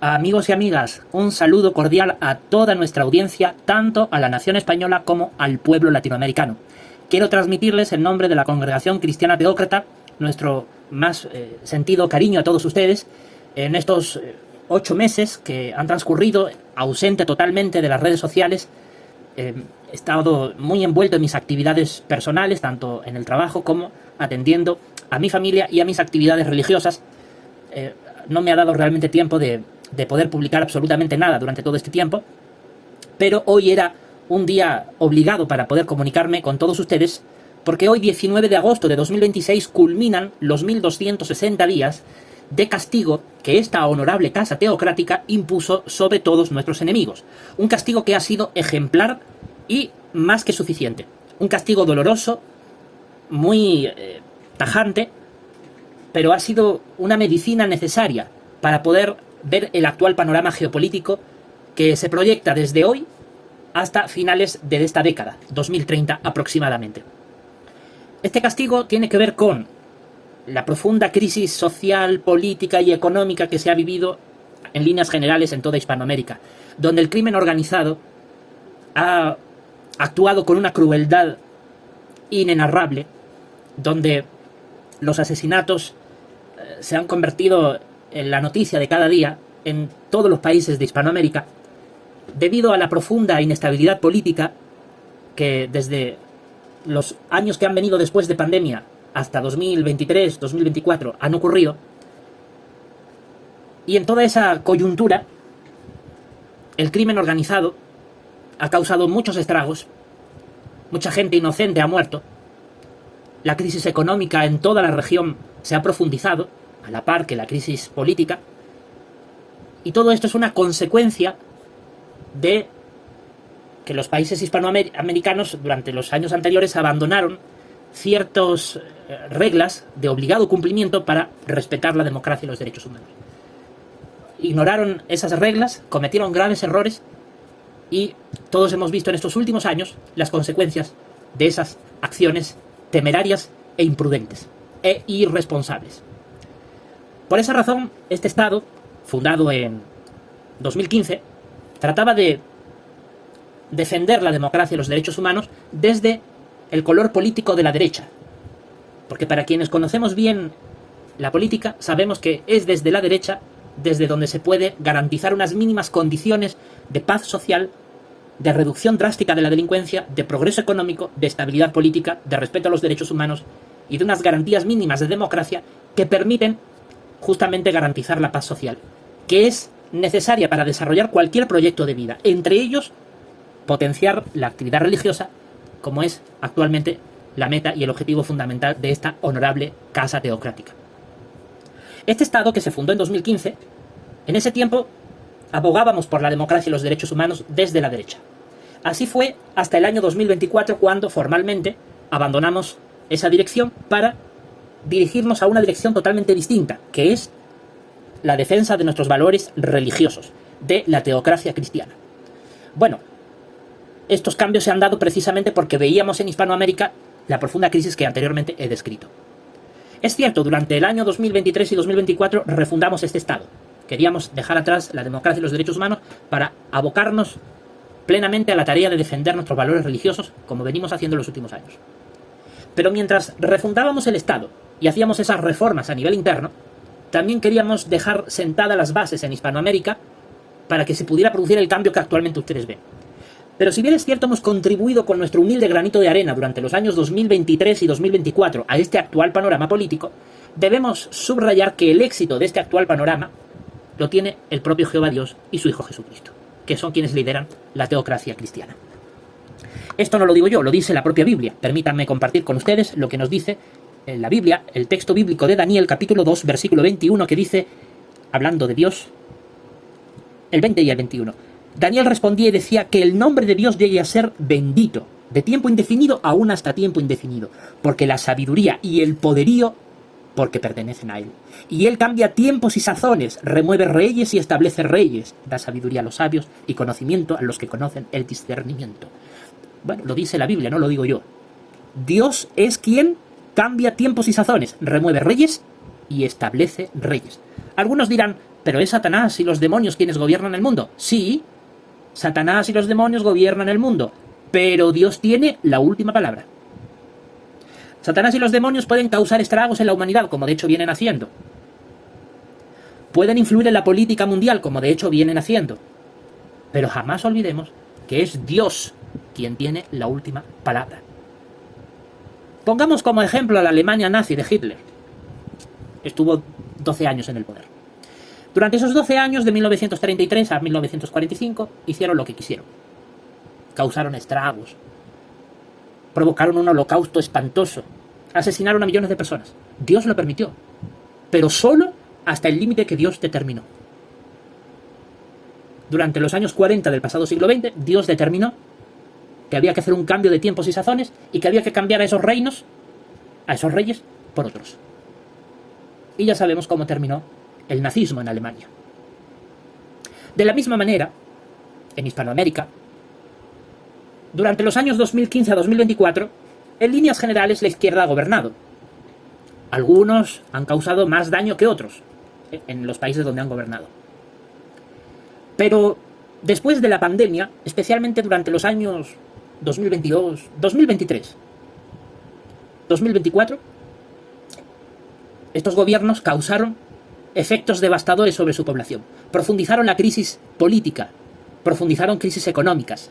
Amigos y amigas, un saludo cordial a toda nuestra audiencia, tanto a la nación española como al pueblo latinoamericano. Quiero transmitirles en nombre de la Congregación Cristiana Teócrata nuestro más sentido cariño a todos ustedes en estos 8 meses que han transcurrido ausente totalmente de las redes sociales. He estado muy envuelto en mis actividades personales, tanto en el trabajo como atendiendo a mi familia y a mis actividades religiosas. No me ha dado realmente tiempo de poder publicar absolutamente nada durante todo este tiempo, pero hoy era un día obligado para poder comunicarme con todos ustedes, porque hoy, 19 de agosto de 2026, culminan los 1260 días de castigo que esta honorable casa teocrática impuso sobre todos nuestros enemigos. Un castigo que ha sido ejemplar y más que suficiente. Un castigo doloroso, muy tajante, pero ha sido una medicina necesaria para poder ver el actual panorama geopolítico que se proyecta desde hoy hasta finales de esta década, 2030 aproximadamente. Este castigo tiene que ver con la profunda crisis social, política y económica que se ha vivido en líneas generales en toda Hispanoamérica, donde el crimen organizado ha actuado con una crueldad inenarrable, donde los asesinatos se han convertido en la noticia de cada día en todos los países de Hispanoamérica, debido a la profunda inestabilidad política que desde los años que han venido después de pandemia hasta 2023, 2024 han ocurrido. Y en toda esa coyuntura, el crimen organizado ha causado muchos estragos, mucha gente inocente ha muerto, la crisis económica en toda la región se ha profundizado, a la par que la crisis política, y todo esto es una consecuencia de que los países hispanoamericanos durante los años anteriores abandonaron ciertas reglas de obligado cumplimiento para respetar la democracia y los derechos humanos. Ignoraron esas reglas, cometieron graves errores y todos hemos visto en estos últimos años las consecuencias de esas acciones temerarias e imprudentes e irresponsables. Por esa razón, este Estado, fundado en 2015, trataba de defender la democracia y los derechos humanos desde el color político de la derecha. Porque para quienes conocemos bien la política, sabemos que es desde la derecha desde donde se puede garantizar unas mínimas condiciones de paz social, de reducción drástica de la delincuencia, de progreso económico, de estabilidad política, de respeto a los derechos humanos y de unas garantías mínimas de democracia que permiten justamente garantizar la paz social, que es necesaria para desarrollar cualquier proyecto de vida, entre ellos potenciar la actividad religiosa, como es actualmente la meta y el objetivo fundamental de esta honorable casa teocrática. Este Estado, que se fundó en 2015, en ese tiempo abogábamos por la democracia y los derechos humanos desde la derecha. Así fue hasta el año 2024, cuando formalmente abandonamos esa dirección para dirigirnos a una dirección totalmente distinta, que es la defensa de nuestros valores religiosos, de la teocracia cristiana. Bueno, estos cambios se han dado precisamente porque veíamos en Hispanoamérica la profunda crisis que anteriormente he descrito. Es cierto, durante el año 2023 y 2024 refundamos este Estado. Queríamos dejar atrás la democracia y los derechos humanos para abocarnos plenamente a la tarea de defender nuestros valores religiosos, como venimos haciendo en los últimos años. Pero mientras refundábamos el Estado y hacíamos esas reformas a nivel interno, también queríamos dejar sentadas las bases en Hispanoamérica para que se pudiera producir el cambio que actualmente ustedes ven. Pero si bien es cierto, hemos contribuido con nuestro humilde granito de arena durante los años 2023 y 2024 a este actual panorama político, debemos subrayar que el éxito de este actual panorama lo tiene el propio Jehová Dios y su Hijo Jesucristo, que son quienes lideran la teocracia cristiana. Esto no lo digo yo, lo dice la propia Biblia. Permítanme compartir con ustedes lo que nos dice en la Biblia, el texto bíblico de Daniel, capítulo 2, versículo 21, que dice, hablando de Dios, el 20 y el 21. Daniel respondía y decía que el nombre de Dios llegue a ser bendito, de tiempo indefinido aún hasta tiempo indefinido, porque la sabiduría y el poderío, porque pertenecen a Él. Y Él cambia tiempos y sazones, remueve reyes y establece reyes, da sabiduría a los sabios y conocimiento a los que conocen el discernimiento. Bueno, lo dice la Biblia, no lo digo yo. Dios es quien cambia tiempos y sazones, remueve reyes y establece reyes. Algunos dirán, ¿Pero es Satanás y los demonios quienes gobiernan el mundo? Sí, Satanás y los demonios gobiernan el mundo, pero Dios tiene la última palabra. Satanás y los demonios pueden causar estragos en la humanidad, como de hecho vienen haciendo. Pueden influir en la política mundial, como de hecho vienen haciendo. Pero jamás olvidemos que es Dios quien tiene la última palabra. Pongamos como ejemplo a la Alemania nazi de Hitler. Estuvo 12 años en el poder. Durante esos 12 años, de 1933 a 1945, hicieron lo que quisieron. Causaron estragos. Provocaron un holocausto espantoso. Asesinaron a millones de personas. Dios lo permitió. Pero solo hasta el límite que Dios determinó. Durante los años 40 del pasado siglo XX, Dios determinó que había que hacer un cambio de tiempos y sazones y que había que cambiar a esos reinos, a esos reyes, por otros. Y ya sabemos cómo terminó el nazismo en Alemania. De la misma manera, en Hispanoamérica, durante los años 2015 a 2024, en líneas generales la izquierda ha gobernado. Algunos han causado más daño que otros en los países donde han gobernado. Pero después de la pandemia, especialmente durante los años 2022, 2023, 2024, estos gobiernos causaron efectos devastadores sobre su población. Profundizaron la crisis política, profundizaron crisis económicas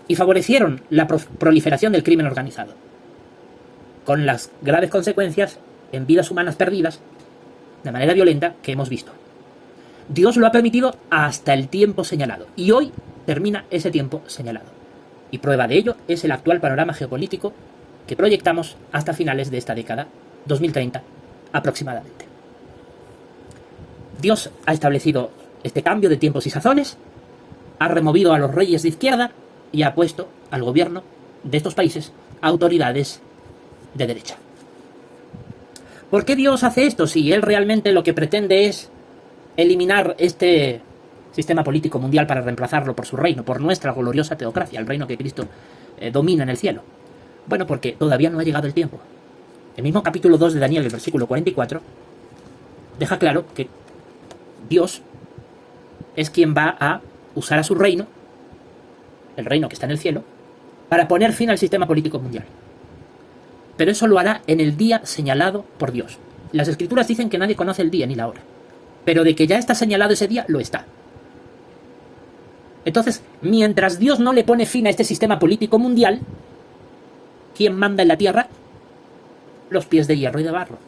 y favorecieron la proliferación del crimen organizado, con las graves consecuencias en vidas humanas perdidas de manera violenta que hemos visto. Dios lo ha permitido hasta el tiempo señalado, y hoy termina ese tiempo señalado. Y prueba de ello es el actual panorama geopolítico que proyectamos hasta finales de esta década, 2030 aproximadamente. Dios ha establecido este cambio de tiempos y sazones, ha removido a los reyes de izquierda y ha puesto al gobierno de estos países autoridades de derecha. ¿Por qué Dios hace esto si Él realmente lo que pretende es eliminar este sistema político mundial para reemplazarlo por su reino, por nuestra gloriosa teocracia, el reino que Cristo domina en el cielo? Bueno, porque todavía no ha llegado el tiempo. El mismo capítulo 2 de Daniel, el versículo 44, deja claro que Dios es quien va a usar a su reino, el reino que está en el cielo, para poner fin al sistema político mundial. Pero eso lo hará en el día señalado por Dios. Las Escrituras dicen que nadie conoce el día ni la hora, pero de que ya está señalado ese día, lo está. Entonces, mientras Dios no le pone fin a este sistema político mundial, ¿quién manda en la tierra? Los pies de hierro y de barro.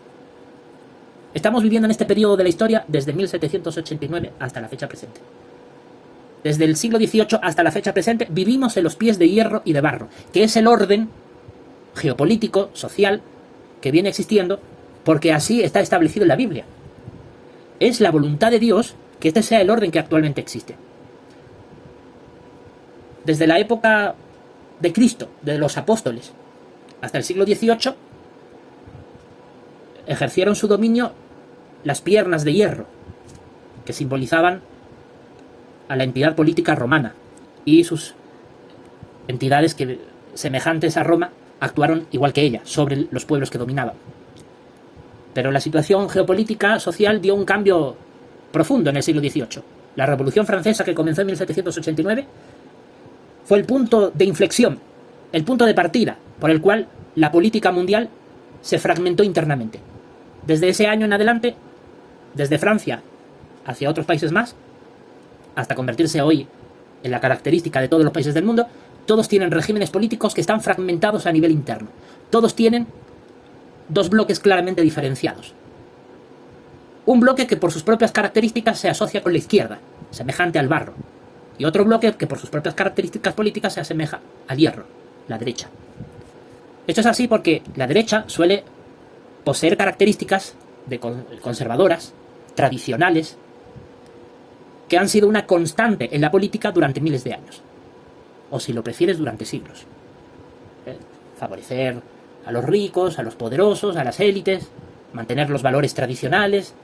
Estamos viviendo en este periodo de la historia desde 1789 hasta la fecha presente. Desde el siglo XVIII hasta la fecha presente vivimos en los pies de hierro y de barro, que es el orden geopolítico, social, que viene existiendo porque así está establecido en la Biblia. Es la voluntad de Dios que este sea el orden que actualmente existe. Desde la época de Cristo, de los apóstoles, hasta el siglo XVIII, ejercieron su dominio las piernas de hierro, que simbolizaban a la entidad política romana, y sus entidades que, semejantes a Roma, actuaron igual que ella, sobre los pueblos que dominaban. Pero la situación geopolítica social dio un cambio profundo en el siglo XVIII. La Revolución Francesa, que comenzó en 1789, fue el punto de inflexión, el punto de partida, por el cual la política mundial se fragmentó internamente. Desde ese año en adelante, desde Francia hacia otros países más, hasta convertirse hoy en la característica de todos los países del mundo, todos tienen regímenes políticos que están fragmentados a nivel interno. Todos tienen dos bloques claramente diferenciados. Un bloque que por sus propias características se asocia con la izquierda, semejante al barro. Y otro bloque que por sus propias características políticas se asemeja al hierro, la derecha. Esto es así porque la derecha suele poseer características conservadoras, tradicionales, que han sido una constante en la política durante miles de años. O si lo prefieres, durante siglos. Favorecer a los ricos, a los poderosos, a las élites, mantener los valores tradicionales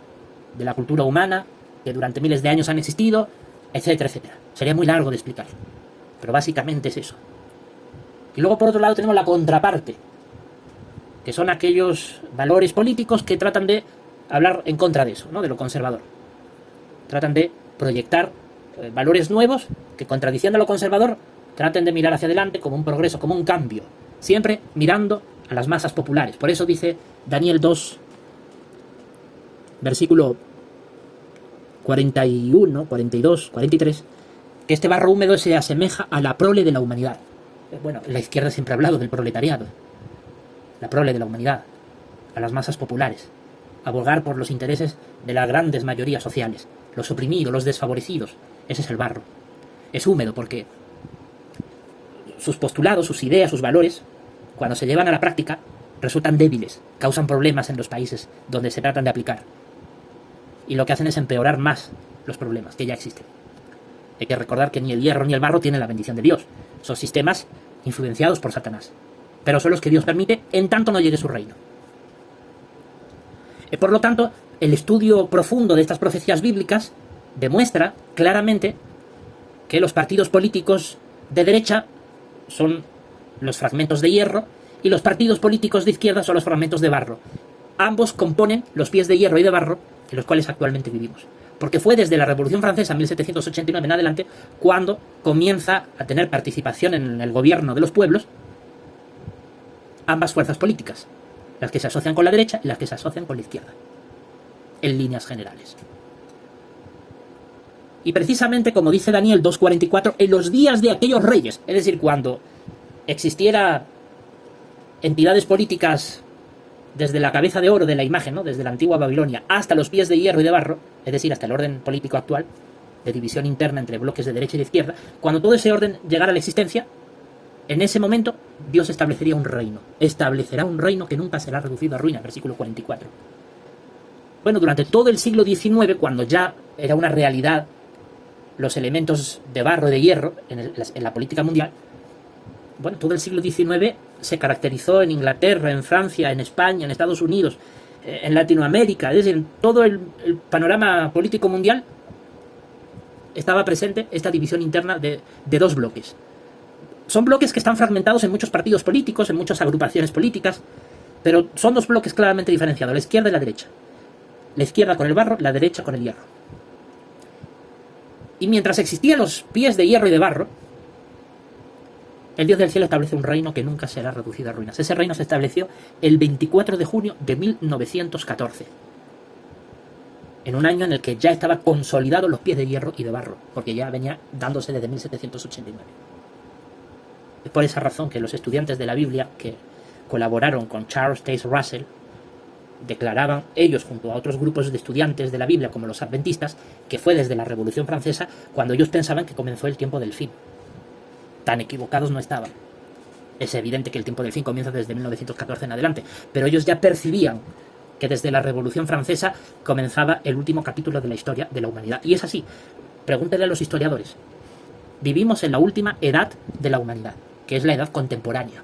de la cultura humana que durante miles de años han existido, etcétera, etcétera. Sería muy largo de explicar, pero básicamente es eso. Y luego por otro lado tenemos la contraparte, que son aquellos valores políticos que tratan de hablar en contra de eso, ¿no? De lo conservador. Tratan de proyectar valores nuevos que, contradiciendo a lo conservador, traten de mirar hacia adelante como un progreso, como un cambio, siempre mirando a las masas populares. Por eso dice Daniel 2, versículo 41, 42, 43, que este barro húmedo se asemeja a la prole de la humanidad. Bueno, la izquierda siempre ha hablado del proletariado, la prole de la humanidad, a las masas populares, abogar por los intereses de las grandes mayorías sociales, los oprimidos, los desfavorecidos. Ese es el barro. Es húmedo porque sus postulados, sus ideas, sus valores, cuando se llevan a la práctica, resultan débiles, causan problemas en los países donde se tratan de aplicar. Y lo que hacen es empeorar más los problemas que ya existen. Hay que recordar que ni el hierro ni el barro tienen la bendición de Dios. Son sistemas influenciados por Satanás. Pero son los que Dios permite en tanto no llegue su reino. Por lo tanto, el estudio profundo de estas profecías bíblicas demuestra claramente que los partidos políticos de derecha son los fragmentos de hierro y los partidos políticos de izquierda son los fragmentos de barro. Ambos componen los pies de hierro y de barro en los cuales actualmente vivimos. Porque fue desde la Revolución Francesa, 1789 en adelante, cuando comienza a tener participación en el gobierno de los pueblos ambas fuerzas políticas, las que se asocian con la derecha y las que se asocian con la izquierda, en líneas generales. Y precisamente, como dice Daniel 2:44, en los días de aquellos reyes, es decir, cuando existiera entidades políticas desde la cabeza de oro de la imagen, ¿no? Desde la antigua Babilonia hasta los pies de hierro y de barro, es decir, hasta el orden político actual, de división interna entre bloques de derecha y de izquierda, cuando todo ese orden llegara a la existencia, en ese momento Dios establecería un reino. Establecerá un reino que nunca será reducido a ruina, versículo 44. Bueno, durante todo el siglo XIX, cuando ya era una realidad los elementos de barro y de hierro en la política mundial, bueno, todo el siglo XIX se caracterizó en Inglaterra, en Francia, en España, en Estados Unidos, en Latinoamérica, es decir, en todo el panorama político mundial estaba presente esta división interna de dos bloques. Son bloques que están fragmentados en muchos partidos políticos, en muchas agrupaciones políticas, pero son dos bloques claramente diferenciados, la izquierda y la derecha. La izquierda con el barro, la derecha con el hierro. Y mientras existían los pies de hierro y de barro, el Dios del cielo establece un reino que nunca será reducido a ruinas. Ese reino se estableció el 24 de junio de 1914. En un año en el que ya estaban consolidados los pies de hierro y de barro, porque ya venía dándose desde 1789. Es por esa razón que los estudiantes de la Biblia que colaboraron con Charles Taze Russell declaraban, ellos junto a otros grupos de estudiantes de la Biblia como los adventistas, que fue desde la Revolución Francesa cuando ellos pensaban que comenzó el tiempo del fin. Tan equivocados no estaban. Es evidente que el tiempo del fin comienza desde 1914 en adelante, pero ellos ya percibían que desde la Revolución Francesa comenzaba el último capítulo de la historia de la humanidad. Y es así. Pregúntenle a los historiadores. Vivimos en la última edad de la humanidad, que es la edad contemporánea,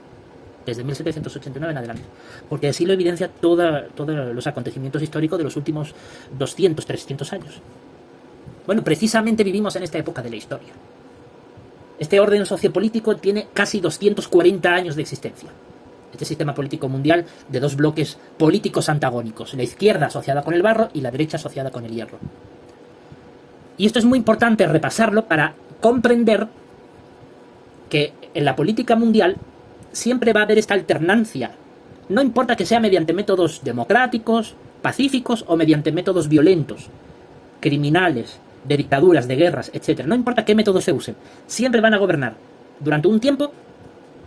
desde 1789 en adelante, porque así lo evidencia todos los acontecimientos históricos de los últimos 200, 300 años. Bueno, precisamente vivimos en esta época de la historia. Este orden sociopolítico tiene casi 240 años de existencia. Este sistema político mundial de dos bloques políticos antagónicos, la izquierda asociada con el barro y la derecha asociada con el hierro. Y esto es muy importante repasarlo para comprender que en la política mundial siempre va a haber esta alternancia. No importa que sea mediante métodos democráticos, pacíficos o mediante métodos violentos, criminales, de dictaduras, de guerras, etc. No importa qué métodos se usen, siempre van a gobernar durante un tiempo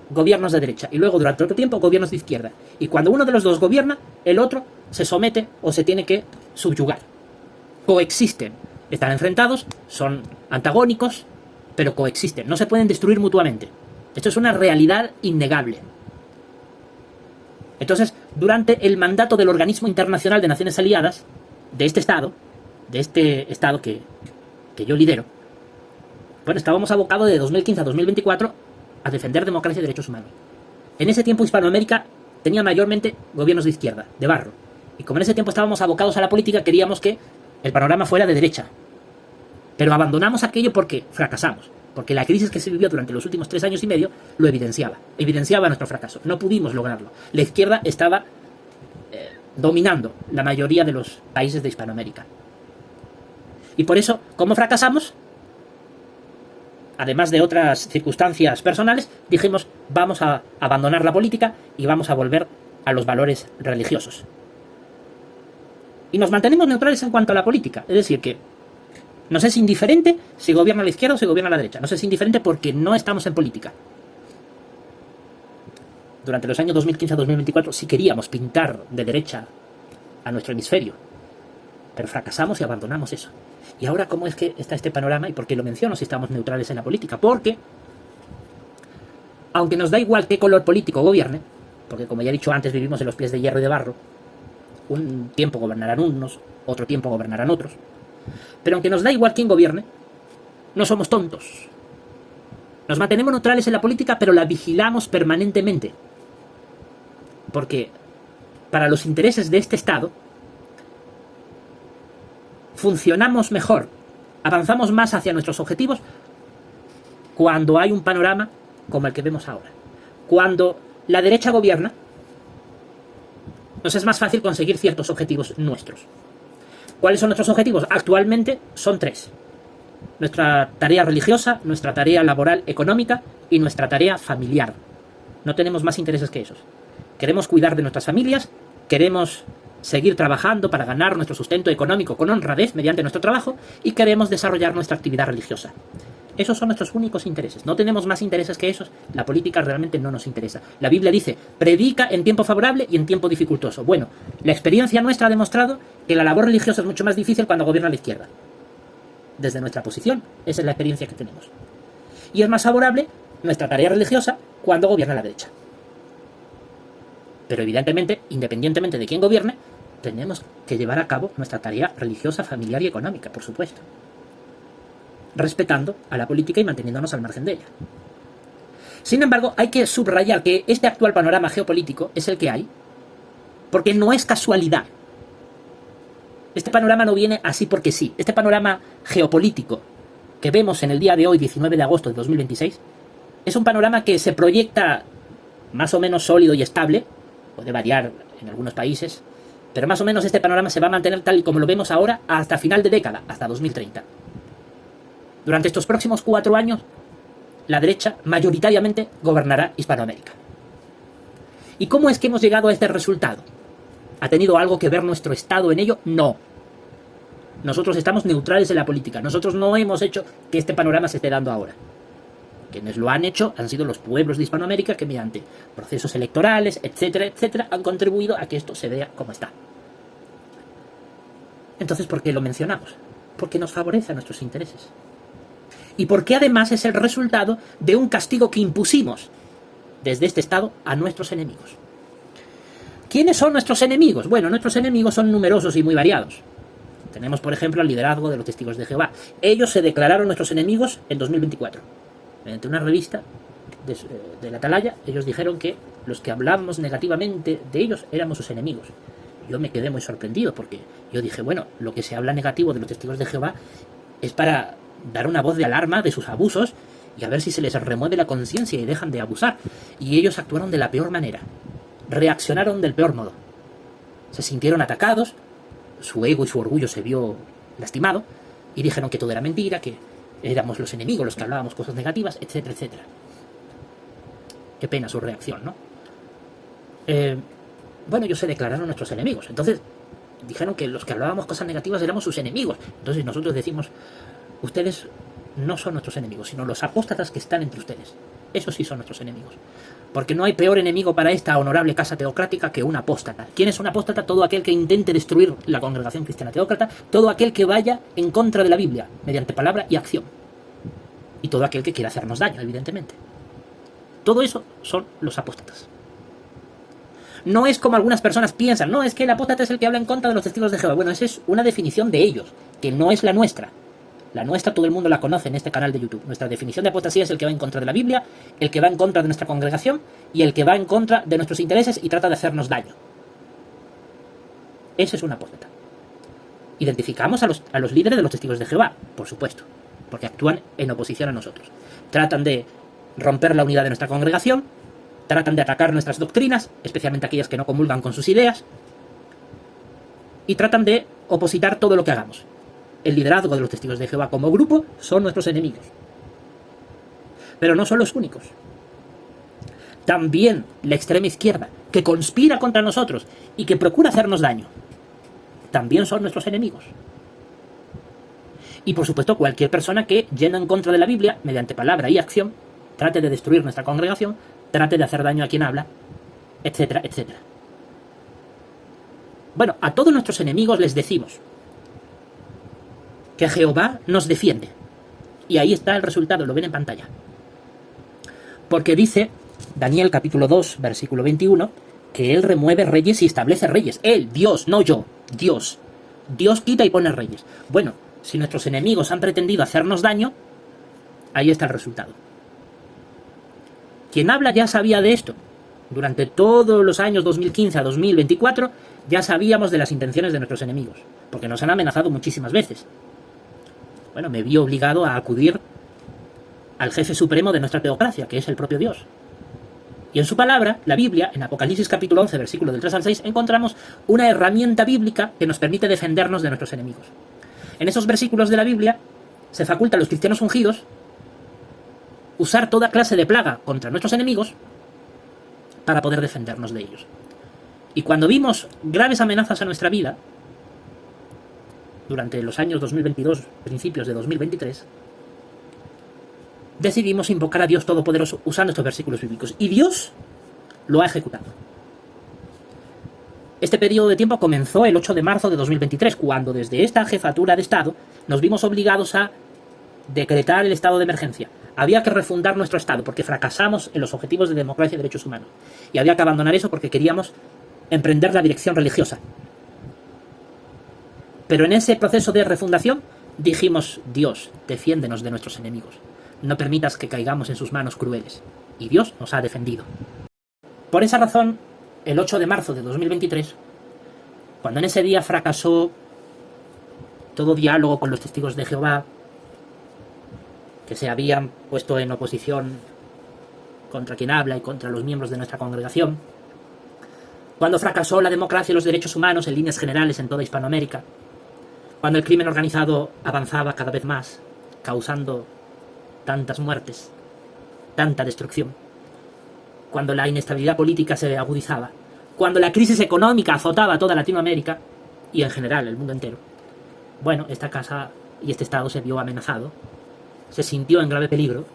gobiernos de derecha y luego durante otro tiempo gobiernos de izquierda. Y cuando uno de los dos gobierna, el otro se somete o se tiene que subyugar. Coexisten, están enfrentados, son antagónicos, pero coexisten, no se pueden destruir mutuamente. Esto es una realidad innegable. Entonces, durante el mandato del Organismo Internacional de Naciones Aliadas, de este Estado que yo lidero, bueno, estábamos abocados de 2015 a 2024 a defender democracia y derechos humanos. En ese tiempo Hispanoamérica tenía mayormente gobiernos de izquierda, de barro. Y como en ese tiempo estábamos abocados a la política, queríamos que el panorama fuera de derecha. Pero abandonamos aquello porque fracasamos. Porque la crisis que se vivió durante los últimos 3 años y medio lo evidenciaba. Evidenciaba nuestro fracaso. No pudimos lograrlo. La izquierda estaba dominando la mayoría de los países de Hispanoamérica. Y por eso, ¿cómo fracasamos? Además de otras circunstancias personales, dijimos, vamos a abandonar la política y vamos a volver a los valores religiosos. Y nos mantenemos neutrales en cuanto a la política, es decir, que nos es indiferente si gobierna la izquierda o si gobierna la derecha. Nos es indiferente porque no estamos en política. Durante los años 2015 a 2024 sí queríamos pintar de derecha a nuestro hemisferio, pero fracasamos y abandonamos eso. Y ahora, ¿cómo es que está este panorama? ¿Y por qué lo menciono si estamos neutrales en la política? Porque, aunque nos da igual qué color político gobierne, porque como ya he dicho antes, vivimos en los pies de hierro y de barro, un tiempo gobernarán unos, otro tiempo gobernarán otros, pero aunque nos da igual quién gobierne, no somos tontos. Nos mantenemos neutrales en la política, pero la vigilamos permanentemente. Porque para los intereses de este Estado, funcionamos mejor, avanzamos más hacia nuestros objetivos cuando hay un panorama como el que vemos ahora. Cuando la derecha gobierna, nos es más fácil conseguir ciertos objetivos nuestros. ¿Cuáles son nuestros objetivos? Actualmente son 3. Nuestra tarea religiosa, nuestra tarea laboral económica y nuestra tarea familiar. No tenemos más intereses que esos. Queremos cuidar de nuestras familias, queremos seguir trabajando para ganar nuestro sustento económico con honradez mediante nuestro trabajo y queremos desarrollar nuestra actividad religiosa. Esos son nuestros únicos intereses. No tenemos más intereses que esos. La política realmente no nos interesa. La Biblia dice, predica en tiempo favorable y en tiempo dificultoso. Bueno, la experiencia nuestra ha demostrado que la labor religiosa es mucho más difícil cuando gobierna la izquierda. Desde nuestra posición, esa es la experiencia que tenemos. Y es más favorable nuestra tarea religiosa cuando gobierna la derecha. Pero evidentemente, independientemente de quién gobierne, tenemos que llevar a cabo nuestra tarea religiosa, familiar y económica, por supuesto, respetando a la política y manteniéndonos al margen de ella. Sin embargo, hay que subrayar que este actual panorama geopolítico es el que hay, porque no es casualidad. Este panorama no viene así porque sí. Este panorama geopolítico que vemos en el día de hoy, 19 de agosto de 2026, es un panorama que se proyecta más o menos sólido y estable, puede variar en algunos países, pero más o menos este panorama se va a mantener tal y como lo vemos ahora hasta final de década, hasta 2030. Durante estos próximos 4 años, la derecha mayoritariamente gobernará Hispanoamérica. ¿Y cómo es que hemos llegado a este resultado? ¿Ha tenido algo que ver nuestro Estado en ello? No. Nosotros estamos neutrales en la política. Nosotros no hemos hecho que este panorama se esté dando ahora. Quienes lo han hecho han sido los pueblos de Hispanoamérica que mediante procesos electorales, etcétera, etcétera, han contribuido a que esto se vea como está. Entonces, ¿por qué lo mencionamos? Porque nos favorece a nuestros intereses. Y porque además es el resultado de un castigo que impusimos desde este Estado a nuestros enemigos. ¿Quiénes son nuestros enemigos? Bueno, nuestros enemigos son numerosos y muy variados. Tenemos, por ejemplo, el liderazgo de los Testigos de Jehová. Ellos se declararon nuestros enemigos en 2024. Mediante una revista de la Atalaya, ellos dijeron que los que hablábamos negativamente de ellos éramos sus enemigos. Yo me quedé muy sorprendido porque yo dije, bueno, lo que se habla negativo de los Testigos de Jehová es para dar una voz de alarma de sus abusos y a ver si se les remueve la conciencia y dejan de abusar. Y ellos actuaron de la peor manera. Reaccionaron del peor modo. Se sintieron atacados, su ego y su orgullo se vio lastimado y dijeron que todo era mentira, que éramos los enemigos los que hablábamos cosas negativas, etcétera, etcétera. Qué pena su reacción, ¿no? Bueno, ellos se declararon nuestros enemigos. Entonces dijeron que los que hablábamos cosas negativas éramos sus enemigos. Entonces nosotros decimos, ustedes no son nuestros enemigos, sino los apóstatas que están entre ustedes. Esos sí son nuestros enemigos. Porque no hay peor enemigo para esta honorable casa teocrática que un apóstata. ¿Quién es un apóstata? Todo aquel que intente destruir la congregación cristiana teócrata, todo aquel que vaya en contra de la Biblia, mediante palabra y acción. Y todo aquel que quiera hacernos daño, evidentemente. Todo eso son los apóstatas. No es como algunas personas piensan, no, es que el apóstata es el que habla en contra de los testigos de Jehová. Bueno, esa es una definición de ellos, que no es la nuestra. La nuestra todo el mundo la conoce en este canal de YouTube. Nuestra definición de apostasía es el que va en contra de la Biblia, el que va en contra de nuestra congregación y el que va en contra de nuestros intereses y trata de hacernos daño. Ese es un apóstata. Identificamos a los líderes de los testigos de Jehová, por supuesto, porque actúan en oposición a nosotros. Tratan de romper la unidad de nuestra congregación, tratan de atacar nuestras doctrinas, especialmente aquellas que no comulgan con sus ideas, y tratan de opositar todo lo que hagamos. El liderazgo de los testigos de Jehová como grupo son nuestros enemigos. Pero no son los únicos. También la extrema izquierda, que conspira contra nosotros y que procura hacernos daño, también son nuestros enemigos. Y por supuesto cualquier persona que, yendo en contra de la Biblia, mediante palabra y acción, trate de destruir nuestra congregación, trate de hacer daño a quien habla, etcétera, etcétera. Bueno, a todos nuestros enemigos les decimos que Jehová nos defiende. Y ahí está el resultado, lo ven en pantalla. Porque dice Daniel capítulo 2, versículo 21, que Él remueve reyes y establece reyes. Él, Dios, no yo, Dios. Dios quita y pone reyes. Bueno, si nuestros enemigos han pretendido hacernos daño, ahí está el resultado. Quien habla ya sabía de esto. Durante todos los años 2015 a 2024 ya sabíamos de las intenciones de nuestros enemigos, porque nos han amenazado muchísimas veces. Bueno, me vi obligado a acudir al jefe supremo de nuestra teocracia, que es el propio Dios. Y en su palabra, la Biblia, en Apocalipsis capítulo 11, versículo del 3 al 6, encontramos una herramienta bíblica que nos permite defendernos de nuestros enemigos. En esos versículos de la Biblia se faculta a los cristianos ungidos usar toda clase de plaga contra nuestros enemigos para poder defendernos de ellos. Y cuando vimos graves amenazas a nuestra vida, durante los años 2022, principios de 2023, decidimos invocar a Dios Todopoderoso usando estos versículos bíblicos. Y Dios lo ha ejecutado. Este periodo de tiempo comenzó el 8 de marzo de 2023, cuando desde esta jefatura de Estado nos vimos obligados a decretar el estado de emergencia. Había que refundar nuestro Estado porque fracasamos en los objetivos de democracia y derechos humanos. Y había que abandonar eso porque queríamos emprender la dirección religiosa. Pero en ese proceso de refundación dijimos: Dios, defiéndenos de nuestros enemigos. No permitas que caigamos en sus manos crueles. Y Dios nos ha defendido. Por esa razón, el 8 de marzo de 2023, cuando en ese día fracasó todo diálogo con los testigos de Jehová, que se habían puesto en oposición contra quien habla y contra los miembros de nuestra congregación, cuando fracasó la democracia y los derechos humanos en líneas generales en toda Hispanoamérica, cuando el crimen organizado avanzaba cada vez más, causando tantas muertes, tanta destrucción, cuando la inestabilidad política se agudizaba, cuando la crisis económica azotaba a toda Latinoamérica y en general el mundo entero, bueno, esta casa y este Estado se vio amenazado, se sintió en grave peligro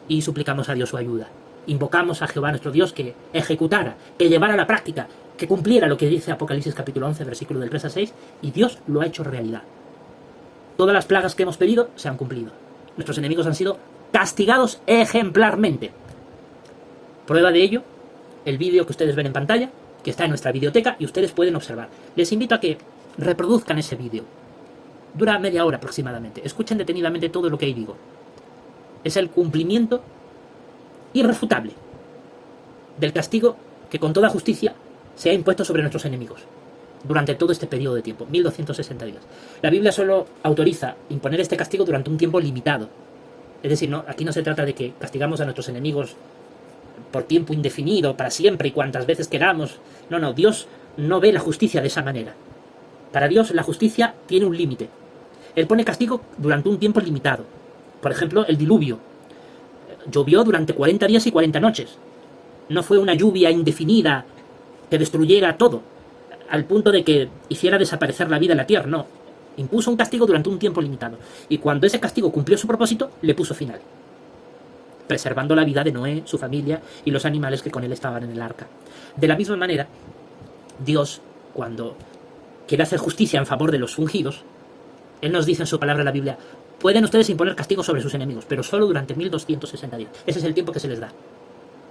y suplicamos a Dios su ayuda. Invocamos a Jehová nuestro Dios que ejecutara, que llevara a la práctica, que cumpliera lo que dice Apocalipsis capítulo 11, versículo del 3 al 6, y Dios lo ha hecho realidad. Todas las plagas que hemos pedido se han cumplido. Nuestros enemigos han sido castigados ejemplarmente. Prueba de ello, el vídeo que ustedes ven en pantalla, que está en nuestra videoteca y ustedes pueden observar. Les invito a que reproduzcan ese vídeo. Dura media hora aproximadamente. Escuchen detenidamente todo lo que ahí digo. Es el cumplimiento irrefutable del castigo que con toda justicia se ha impuesto sobre nuestros enemigos durante todo este periodo de tiempo, 1260 días. La Biblia solo autoriza imponer este castigo durante un tiempo limitado. Es decir, no, aquí no se trata de que castigamos a nuestros enemigos por tiempo indefinido, para siempre y cuantas veces queramos. No, Dios no ve la justicia de esa manera. Para Dios la justicia tiene un límite. Él pone castigo durante un tiempo limitado. Por ejemplo, el diluvio. Llovió durante 40 días y 40 noches. No fue una lluvia indefinida que destruyera todo, al punto de que hiciera desaparecer la vida en la tierra. No, impuso un castigo durante un tiempo limitado. Y cuando ese castigo cumplió su propósito, le puso final, preservando la vida de Noé, su familia y los animales que con él estaban en el arca. De la misma manera, Dios, cuando quiere hacer justicia en favor de los ungidos, Él nos dice en su palabra en la Biblia: pueden ustedes imponer castigo sobre sus enemigos, pero solo durante 1260 días. Ese es el tiempo que se les da.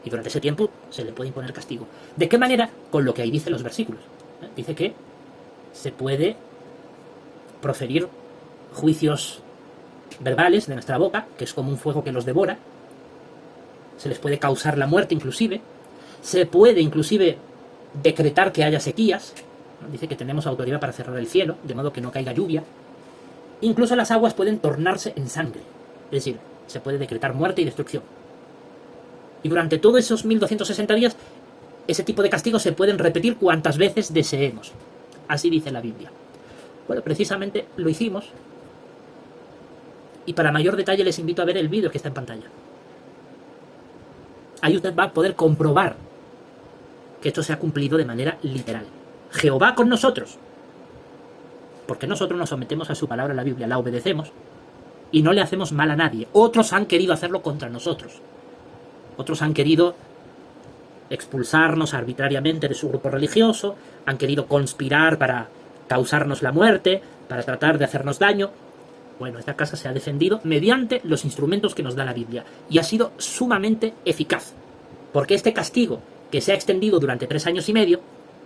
Y durante ese tiempo se le puede imponer castigo. ¿De qué manera? Con lo que ahí dicen los versículos. Dice que se puede proferir juicios verbales de nuestra boca, que es como un fuego que los devora. Se les puede causar la muerte inclusive. Se puede inclusive decretar que haya sequías. Dice que tenemos autoridad para cerrar el cielo, de modo que no caiga lluvia. Incluso las aguas pueden tornarse en sangre. Es decir, se puede decretar muerte y destrucción. Y durante todos esos 1260 días, ese tipo de castigos se pueden repetir cuantas veces deseemos. así dice la Biblia. Bueno, precisamente lo hicimos, y para mayor detalle les invito a ver el vídeo que está en pantalla. Ahí usted va a poder comprobar que esto se ha cumplido de manera literal. Jehová con nosotros, porque nosotros nos sometemos a su palabra en la Biblia, la obedecemos y no le hacemos mal a nadie. Otros han querido hacerlo contra nosotros. Otros han querido expulsarnos arbitrariamente de su grupo religioso, han querido conspirar para causarnos la muerte, para tratar de hacernos daño. Bueno, esta casa se ha defendido mediante los instrumentos que nos da la Biblia y ha sido sumamente eficaz, porque este castigo, que se ha extendido durante 3 años y medio,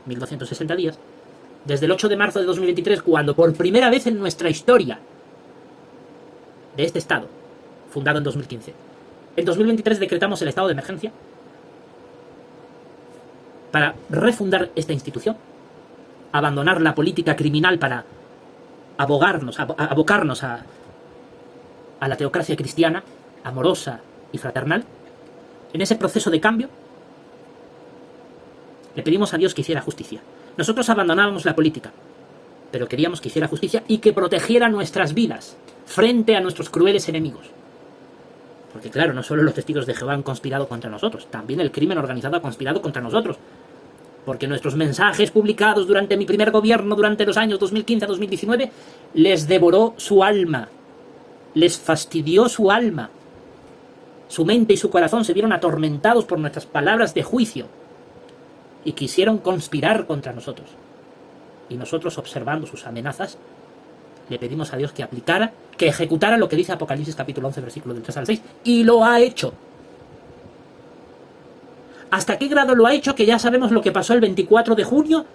1260 días, desde el 8 de marzo de 2023, cuando por primera vez en nuestra historia de este Estado, fundado en 2015, en 2023 decretamos el estado de emergencia para refundar esta institución, abandonar la política criminal para abocarnos a la teocracia cristiana, amorosa y fraternal. En ese proceso de cambio, le pedimos a Dios que hiciera justicia. Nosotros abandonábamos la política, pero queríamos que hiciera justicia y que protegiera nuestras vidas frente a nuestros crueles enemigos. Porque claro, no solo los testigos de Jehová han conspirado contra nosotros, también el crimen organizado ha conspirado contra nosotros. Porque nuestros mensajes publicados durante mi primer gobierno, durante los años 2015 a 2019, les devoró su alma, les fastidió su alma. Su mente y su corazón se vieron atormentados por nuestras palabras de juicio y quisieron conspirar contra nosotros. Y nosotros, observando sus amenazas, le pedimos a Dios que aplicara, que ejecutara lo que dice Apocalipsis capítulo 11, versículo del 3 al 6, y lo ha hecho. ¿Hasta qué grado lo ha hecho? Que ya sabemos lo que pasó el 24 de junio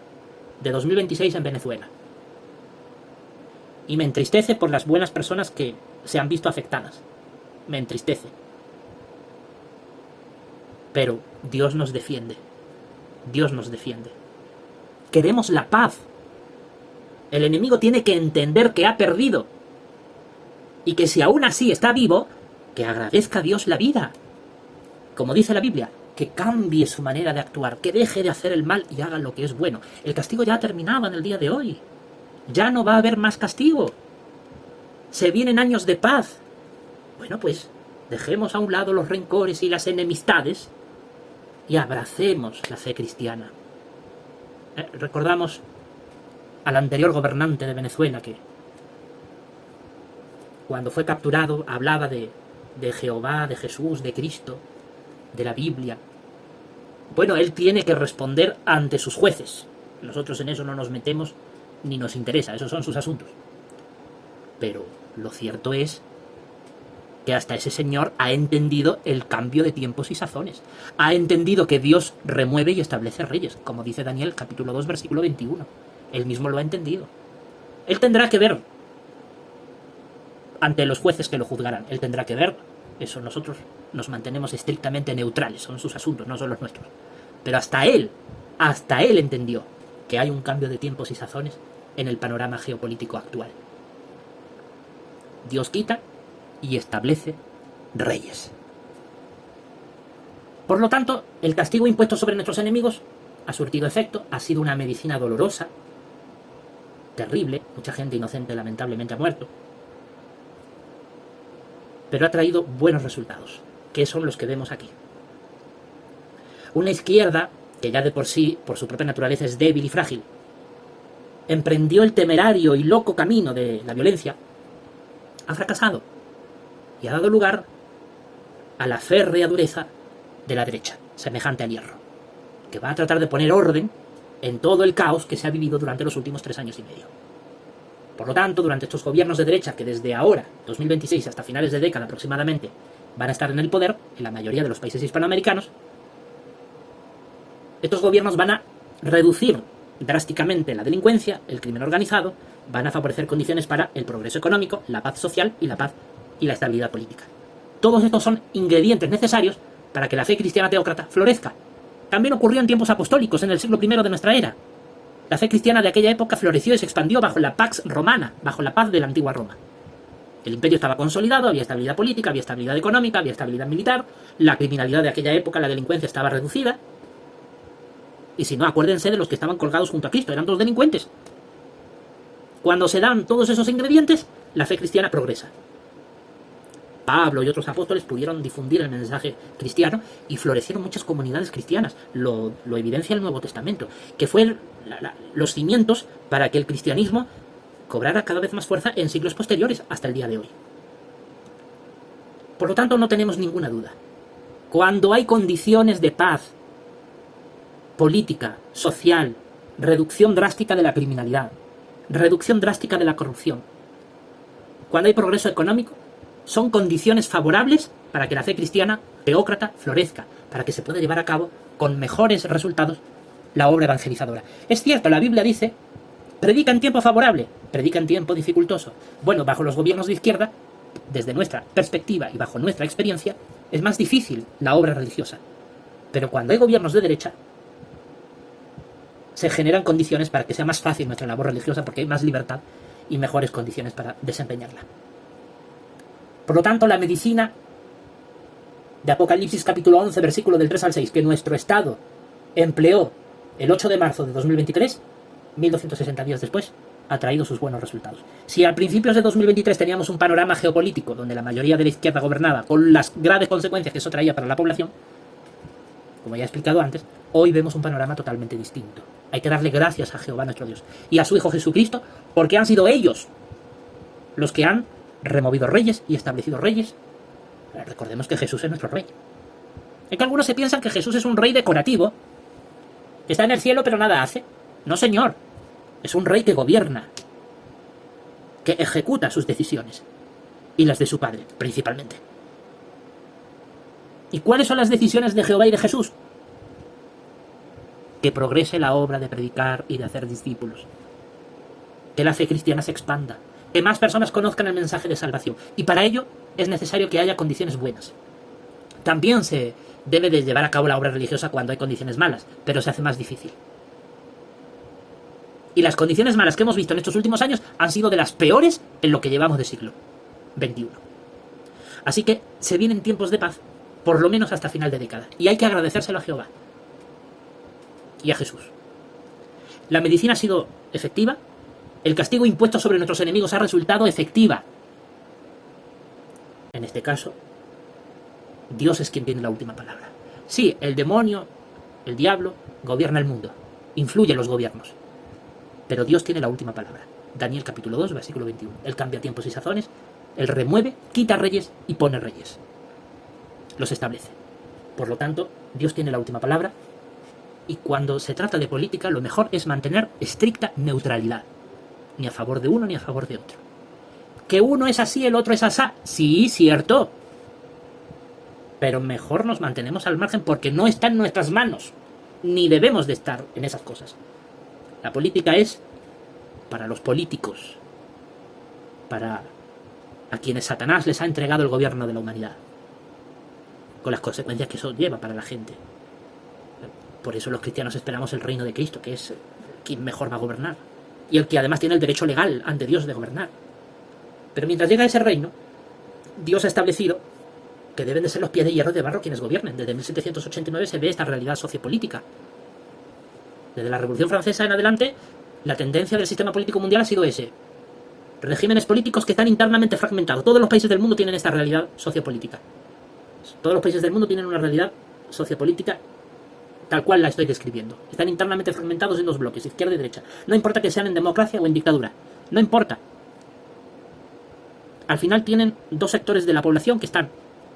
de 2026 en Venezuela. Y me entristece por las buenas personas que se han visto afectadas. Me entristece. Pero Dios nos defiende. Dios nos defiende. Queremos la paz. El enemigo tiene que entender que ha perdido. Y que si aún así está vivo, que agradezca a Dios la vida. Como dice la Biblia, que cambie su manera de actuar, que deje de hacer el mal y haga lo que es bueno. El castigo ya ha terminado en el día de hoy. Ya no va a haber más castigo. Se vienen años de paz. Bueno, pues dejemos a un lado los rencores y las enemistades y abracemos la fe cristiana. Recordamos al anterior gobernante de Venezuela que cuando fue capturado hablaba de Jehová, de Jesús, de Cristo, de la Biblia. Bueno, él tiene que responder ante sus jueces. Nosotros en eso no nos metemos ni nos interesa, esos son sus asuntos. Pero lo cierto es que hasta ese señor ha entendido el cambio de tiempos y sazones. Ha entendido que Dios remueve y establece reyes, como dice Daniel capítulo 2, versículo 21. Él mismo lo ha entendido. Él tendrá que ver ante los jueces que lo juzgarán. Él tendrá que ver. Eso nosotros nos mantenemos estrictamente neutrales, son sus asuntos, no son los nuestros. Pero hasta él entendió que hay un cambio de tiempos y sazones en el panorama geopolítico actual. Dios quita y establece reyes. Por lo tanto, el castigo impuesto sobre nuestros enemigos ha surtido efecto, ha sido una medicina dolorosa, terrible, mucha gente inocente lamentablemente ha muerto, pero ha traído buenos resultados, que son los que vemos aquí. Una izquierda, que ya de por sí, por su propia naturaleza, es débil y frágil, emprendió el temerario y loco camino de la violencia, ha fracasado y ha dado lugar a la férrea dureza de la derecha, semejante al hierro, que va a tratar de poner orden en todo el caos que se ha vivido durante los últimos 3 años y medio. Por lo tanto, durante estos gobiernos de derecha, que desde ahora, 2026, hasta finales de década aproximadamente, van a estar en el poder, en la mayoría de los países hispanoamericanos, estos gobiernos van a reducir drásticamente la delincuencia, el crimen organizado, van a favorecer condiciones para el progreso económico, la paz social y la paz y la estabilidad política. Todos estos son ingredientes necesarios para que la fe cristiana teócrata florezca. También ocurrió en tiempos apostólicos, en el siglo I de nuestra era. La fe cristiana de aquella época floreció y se expandió bajo la Pax Romana, bajo la paz de la antigua Roma. El imperio estaba consolidado, había estabilidad política, había estabilidad económica, había estabilidad militar, la criminalidad de aquella época, la delincuencia estaba reducida. Y si no, acuérdense de los que estaban colgados junto a Cristo, eran todos delincuentes. Cuando se dan todos esos ingredientes, la fe cristiana progresa. Pablo y otros apóstoles pudieron difundir el mensaje cristiano y florecieron muchas comunidades cristianas. Lo evidencia el Nuevo Testamento, que fue los cimientos para que el cristianismo cobrara cada vez más fuerza en siglos posteriores hasta el día de hoy. Por lo tanto, no tenemos ninguna duda. Cuando hay condiciones de paz política, social, reducción drástica de la criminalidad, reducción drástica de la corrupción, cuando hay progreso económico, son condiciones favorables para que la fe cristiana teócrata florezca, para que se pueda llevar a cabo con mejores resultados la obra evangelizadora. Es cierto, la Biblia dice, predica en tiempo favorable, predica en tiempo dificultoso. Bueno, bajo los gobiernos de izquierda, desde nuestra perspectiva y bajo nuestra experiencia, es más difícil la obra religiosa. Pero cuando hay gobiernos de derecha, se generan condiciones para que sea más fácil nuestra labor religiosa porque hay más libertad y mejores condiciones para desempeñarla. Por lo tanto, la medicina de Apocalipsis capítulo 11, versículo del 3 al 6, que nuestro Estado empleó el 8 de marzo de 2023, 1260 días después, ha traído sus buenos resultados. Si al principios de 2023 teníamos un panorama geopolítico donde la mayoría de la izquierda gobernaba con las graves consecuencias que eso traía para la población, como ya he explicado antes, hoy vemos un panorama totalmente distinto. Hay que darle gracias a Jehová nuestro Dios y a su Hijo Jesucristo, porque han sido ellos los que han removido reyes y establecido reyes. Recordemos que Jesús es nuestro rey. Es que algunos se piensan que Jesús es un rey decorativo, que está en el cielo pero nada hace. No, señor. Es un rey que gobierna, que ejecuta sus decisiones y las de su Padre, principalmente. ¿Y cuáles son las decisiones de Jehová y de Jesús? Que progrese la obra de predicar y de hacer discípulos. Que la fe cristiana se expanda. Que más personas conozcan el mensaje de salvación. Y para ello es necesario que haya condiciones buenas. También se debe de llevar a cabo la obra religiosa cuando hay condiciones malas, pero se hace más difícil. Y las condiciones malas que hemos visto en estos últimos años han sido de las peores en lo que llevamos de siglo XXI. Así que se vienen tiempos de paz, por lo menos hasta final de década. Y hay que agradecérselo a Jehová y a Jesús. La medicina ha sido efectiva. El castigo impuesto sobre nuestros enemigos ha resultado efectiva. En este caso, Dios es quien tiene la última palabra. Sí, el demonio, el diablo, gobierna el mundo, influye en los gobiernos. Pero Dios tiene la última palabra. Daniel capítulo 2, versículo 21. Él cambia tiempos y sazones, Él remueve, quita reyes y pone reyes. Los establece. Por lo tanto, Dios tiene la última palabra. Y cuando se trata de política, lo mejor es mantener estricta neutralidad. Ni a favor de uno ni a favor de otro. Que uno es así, el otro es asá. Sí, cierto. Pero mejor nos mantenemos al margen porque no está en nuestras manos. Ni debemos de estar en esas cosas. La política es para los políticos. Para a quienes Satanás les ha entregado el gobierno de la humanidad. Con las consecuencias que eso lleva para la gente. Por eso los cristianos esperamos el reino de Cristo, que es quien mejor va a gobernar. Y el que además tiene el derecho legal ante Dios de gobernar. Pero mientras llega ese reino, Dios ha establecido que deben de ser los pies de hierro y de barro quienes gobiernen. Desde 1789 se ve esta realidad sociopolítica. Desde la Revolución Francesa en adelante, la tendencia del sistema político mundial ha sido ese. Regímenes políticos que están internamente fragmentados. Todos los países del mundo tienen esta realidad sociopolítica. Todos los países del mundo tienen una realidad sociopolítica tal cual la estoy describiendo. Están internamente fragmentados en dos bloques, izquierda y derecha. No importa que sean en democracia o en dictadura. No importa. Al final tienen dos sectores de la población que están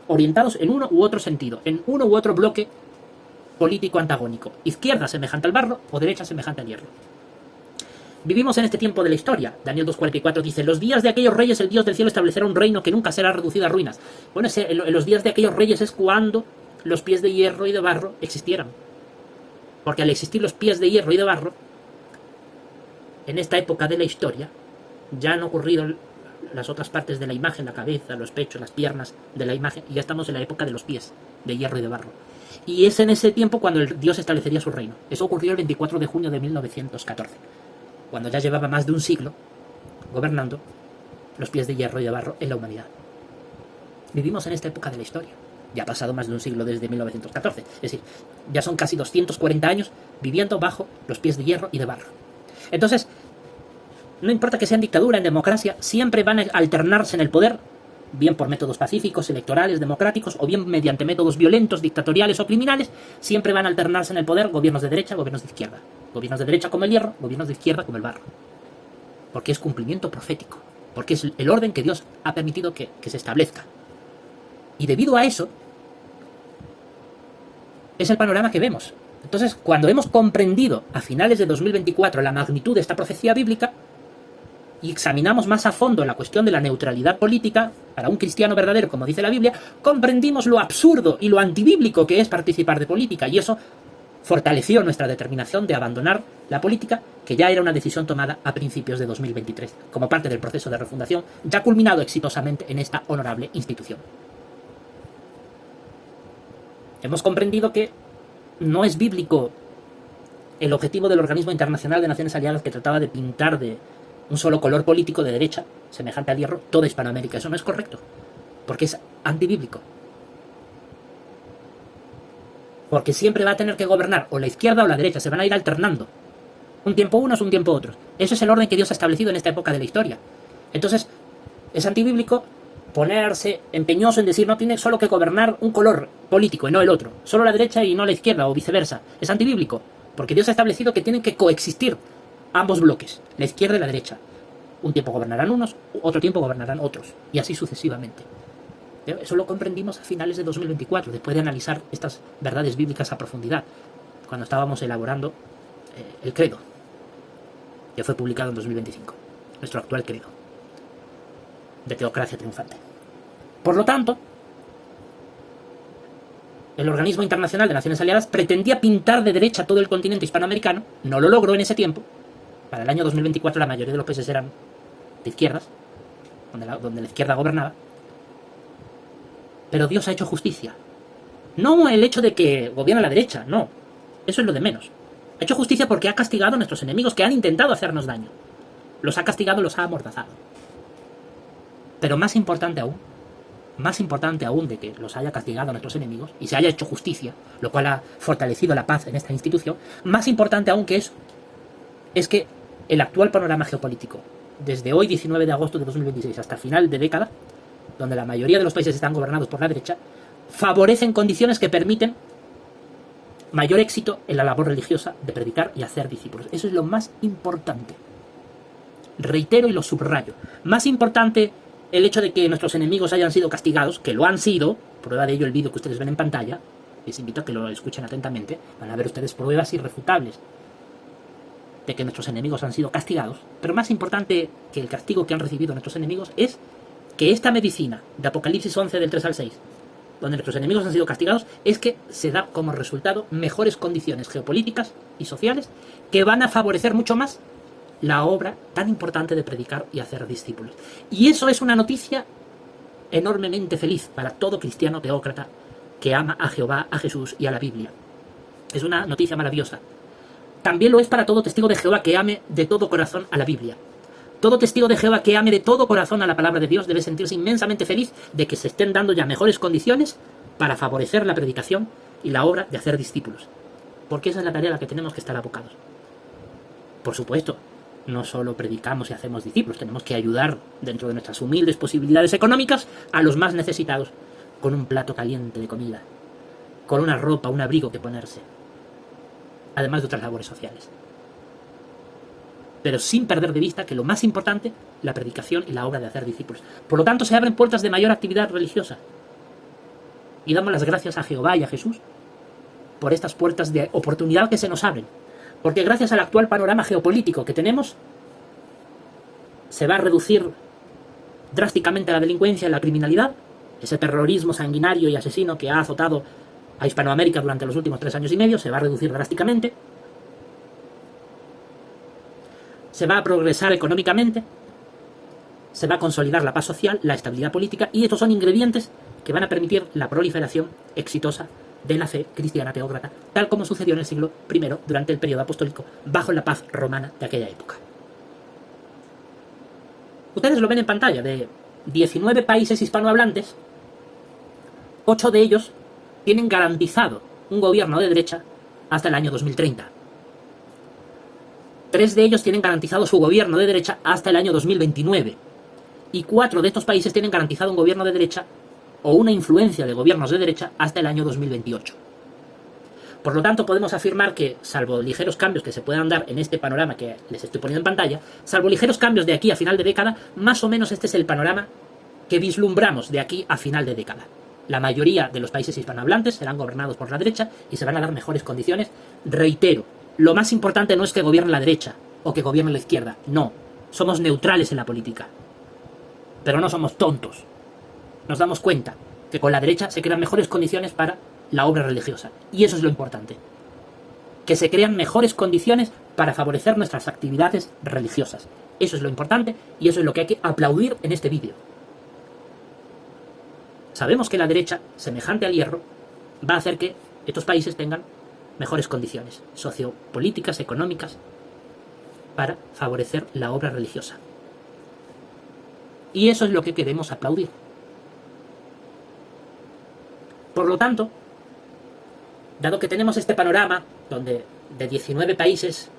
orientados en uno u otro sentido, en uno u otro bloque político antagónico. Izquierda semejante al barro o derecha semejante al hierro. Vivimos en este tiempo de la historia. Daniel 2.44 dice: los días de aquellos reyes el Dios del cielo establecerá un reino que nunca será reducido a ruinas. Bueno, en los días de aquellos reyes es cuando los pies de hierro y de barro existieran. Porque al existir los pies de hierro y de barro, en esta época de la historia, ya han ocurrido las otras partes de la imagen, la cabeza, los pechos, las piernas de la imagen, y ya estamos en la época de los pies de hierro y de barro. Y es en ese tiempo cuando el Dios establecería su reino. Eso ocurrió el 24 de junio de 1914, cuando ya llevaba más de un siglo gobernando los pies de hierro y de barro en la humanidad. Vivimos en esta época de la historia. Ya ha pasado más de un siglo desde 1914. Es decir, ya son casi 240 años viviendo bajo los pies de hierro y de barro. Entonces, no importa que sea en dictadura, en democracia, siempre van a alternarse en el poder, bien por métodos pacíficos, electorales, democráticos, o bien mediante métodos violentos, dictatoriales o criminales, siempre van a alternarse en el poder gobiernos de derecha, gobiernos de izquierda. Gobiernos de derecha como el hierro, gobiernos de izquierda como el barro. Porque es cumplimiento profético, porque es el orden que Dios ha permitido que se establezca. Y debido a eso, es el panorama que vemos. Entonces, cuando hemos comprendido a finales de 2024 la magnitud de esta profecía bíblica, y examinamos más a fondo la cuestión de la neutralidad política, para un cristiano verdadero, como dice la Biblia, comprendimos lo absurdo y lo antibíblico que es participar de política, y eso fortaleció nuestra determinación de abandonar la política, que ya era una decisión tomada a principios de 2023, como parte del proceso de refundación, ya culminado exitosamente en esta honorable institución. Hemos comprendido que no es bíblico el objetivo del Organismo Internacional de Naciones Aliadas, que trataba de pintar de un solo color político de derecha, semejante al hierro, toda Hispanoamérica. Eso no es correcto, porque es antibíblico. Porque siempre va a tener que gobernar o la izquierda o la derecha, se van a ir alternando. Un tiempo unos, un tiempo otros. Eso es el orden que Dios ha establecido en esta época de la historia. Entonces, es antibíblico ponerse empeñoso en decir no tiene solo que gobernar un color político y no el otro, solo la derecha y no la izquierda o viceversa. Es antibíblico, porque Dios ha establecido que tienen que coexistir ambos bloques, la izquierda y la derecha. Un tiempo gobernarán unos, otro tiempo gobernarán otros, y así sucesivamente. Eso lo comprendimos a finales de 2024, después de analizar estas verdades bíblicas a profundidad, cuando estábamos elaborando el credo, que fue publicado en 2025, nuestro actual credo de teocracia triunfante. Por lo tanto, el Organismo Internacional de Naciones Aliadas pretendía pintar de derecha todo el continente hispanoamericano, no lo logró en ese tiempo. Para el año 2024 la mayoría de los países eran de izquierdas, donde la izquierda gobernaba. Pero Dios ha hecho justicia. No el hecho de que gobierna la derecha, no. Eso es lo de menos. Ha hecho justicia porque ha castigado a nuestros enemigos que han intentado hacernos daño. Los ha castigado, los ha amordazado. Pero más importante aún de que los haya castigado a nuestros enemigos y se haya hecho justicia, lo cual ha fortalecido la paz en esta institución, más importante aún que eso, es que el actual panorama geopolítico, desde hoy 19 de agosto de 2026 hasta final de década, donde la mayoría de los países están gobernados por la derecha, favorecen condiciones que permiten mayor éxito en la labor religiosa de predicar y hacer discípulos. Eso es lo más importante. Reitero y lo subrayo. Más importante el hecho de que nuestros enemigos hayan sido castigados, que lo han sido, prueba de ello el vídeo que ustedes ven en pantalla, les invito a que lo escuchen atentamente, van a ver ustedes pruebas irrefutables de que nuestros enemigos han sido castigados, pero más importante que el castigo que han recibido nuestros enemigos es que esta medicina de Apocalipsis 11 del 3 al 6, donde nuestros enemigos han sido castigados, es que se da como resultado mejores condiciones geopolíticas y sociales que van a favorecer mucho más la obra tan importante de predicar y hacer discípulos. Y eso es una noticia enormemente feliz para todo cristiano teócrata que ama a Jehová, a Jesús y a la Biblia. Es una noticia maravillosa. También lo es para todo testigo de Jehová que ame de todo corazón a la Biblia. Todo testigo de Jehová que ame de todo corazón a la palabra de Dios debe sentirse inmensamente feliz de que se estén dando ya mejores condiciones para favorecer la predicación y la obra de hacer discípulos. Porque esa es la tarea a la que tenemos que estar abocados. Por supuesto, no solo predicamos y hacemos discípulos, tenemos que ayudar dentro de nuestras humildes posibilidades económicas a los más necesitados con un plato caliente de comida, con una ropa, un abrigo que ponerse, además de otras labores sociales. Pero sin perder de vista que lo más importante, la predicación y la obra de hacer discípulos. Por lo tanto, se abren puertas de mayor actividad religiosa. Y damos las gracias a Jehová y a Jesús por estas puertas de oportunidad que se nos abren. Porque gracias al actual panorama geopolítico que tenemos, se va a reducir drásticamente la delincuencia y la criminalidad, ese terrorismo sanguinario y asesino que ha azotado a Hispanoamérica durante los últimos 3 años y medio, se va a reducir drásticamente. Se va a progresar económicamente, se va a consolidar la paz social, la estabilidad política, y estos son ingredientes que van a permitir la proliferación exitosa de la fe cristiana teócrata, tal como sucedió en el siglo I durante el periodo apostólico, bajo la paz romana de aquella época. Ustedes lo ven en pantalla, de 19 países hispanohablantes, 8 de ellos tienen garantizado un gobierno de derecha hasta el año 2030. 3 de ellos tienen garantizado su gobierno de derecha hasta el año 2029. Y 4 de estos países tienen garantizado un gobierno de derecha o una influencia de gobiernos de derecha hasta el año 2028. Por lo tanto, podemos afirmar que, salvo ligeros cambios que se puedan dar en este panorama que les estoy poniendo en pantalla, salvo ligeros cambios de aquí a final de década, más o menos este es el panorama que vislumbramos de aquí a final de década. La mayoría de los países hispanohablantes serán gobernados por la derecha y se van a dar mejores condiciones. Reitero, lo más importante no es que gobierne la derecha o que gobierne la izquierda, no. Somos neutrales en la política. Pero no somos tontos. Nos damos cuenta que con la derecha se crean mejores condiciones para la obra religiosa. Y eso es lo importante. Que se crean mejores condiciones para favorecer nuestras actividades religiosas. Eso es lo importante y eso es lo que hay que aplaudir en este vídeo. Sabemos que la derecha, semejante al hierro, va a hacer que estos países tengan mejores condiciones sociopolíticas, económicas, para favorecer la obra religiosa. Y eso es lo que queremos aplaudir. Por lo tanto, dado que tenemos este panorama donde de 19 países